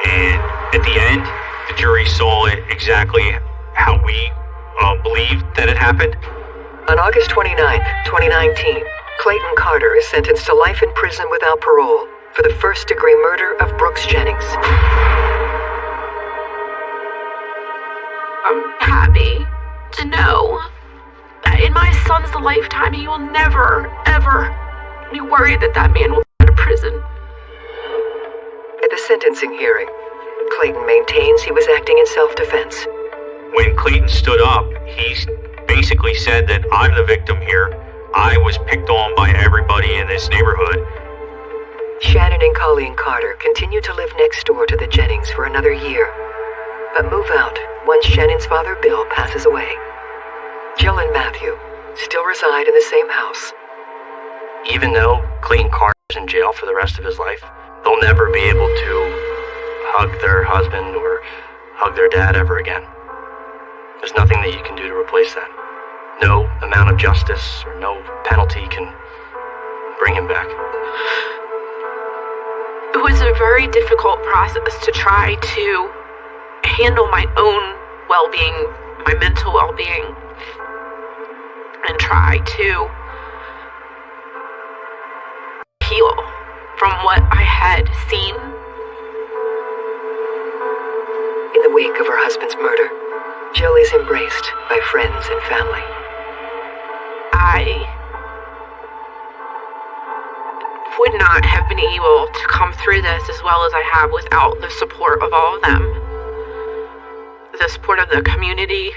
S9: And at the end, the jury saw it exactly how we believed that it happened.
S1: On August 29th, 2019, Clayton Carter is sentenced to life in prison without parole for the first-degree murder of Brooks Jennings.
S11: I'm happy to know that in my son's lifetime he will never, ever be worried that that man will go to prison.
S1: At the sentencing hearing, Clayton maintains he was acting in self-defense.
S9: When Clayton stood up, he basically said that I'm the victim here. I was picked on by everybody in this neighborhood.
S1: Shannon and Colleen Carter continue to live next door to the Jennings for another year, but move out once Shannon's father Bill passes away. Jill and Matthew still reside in the same house.
S8: Even though Clayton Carter is in jail for the rest of his life, they'll never be able to hug their husband or hug their dad ever again. There's nothing that you can do to replace that. No amount of justice or no penalty can bring him back.
S11: It was a very difficult process to try to handle my own well-being, my mental well-being, and try to heal from what I had seen.
S1: In the wake of her husband's murder, Jill is embraced by friends and family.
S11: I would not have been able to come through this as well as I have without the support of all of them. The support of the community.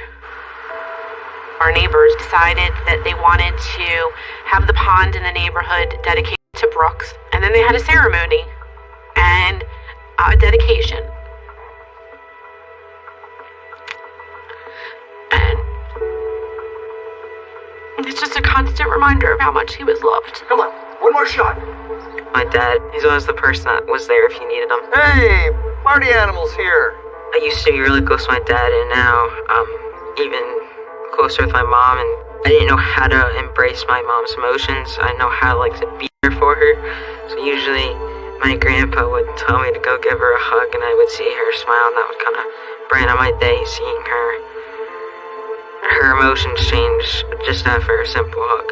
S11: Our neighbors decided that they wanted to have the pond in the neighborhood dedicated to Brooks, and then they had a ceremony and a dedication. And it's just a constant reminder of how much he was loved.
S12: Come on, one more shot.
S19: My dad, he's always the person that was there if you needed him.
S12: Hey, party animals here.
S19: I used to be really close to my dad, and now I'm even closer with my mom, and I didn't know how to embrace my mom's emotions. I know how to be there for her. So usually my grandpa would tell me to go give her a hug, and I would see her smile, and that would kind of brighten my day, seeing her emotions change just after a simple hug.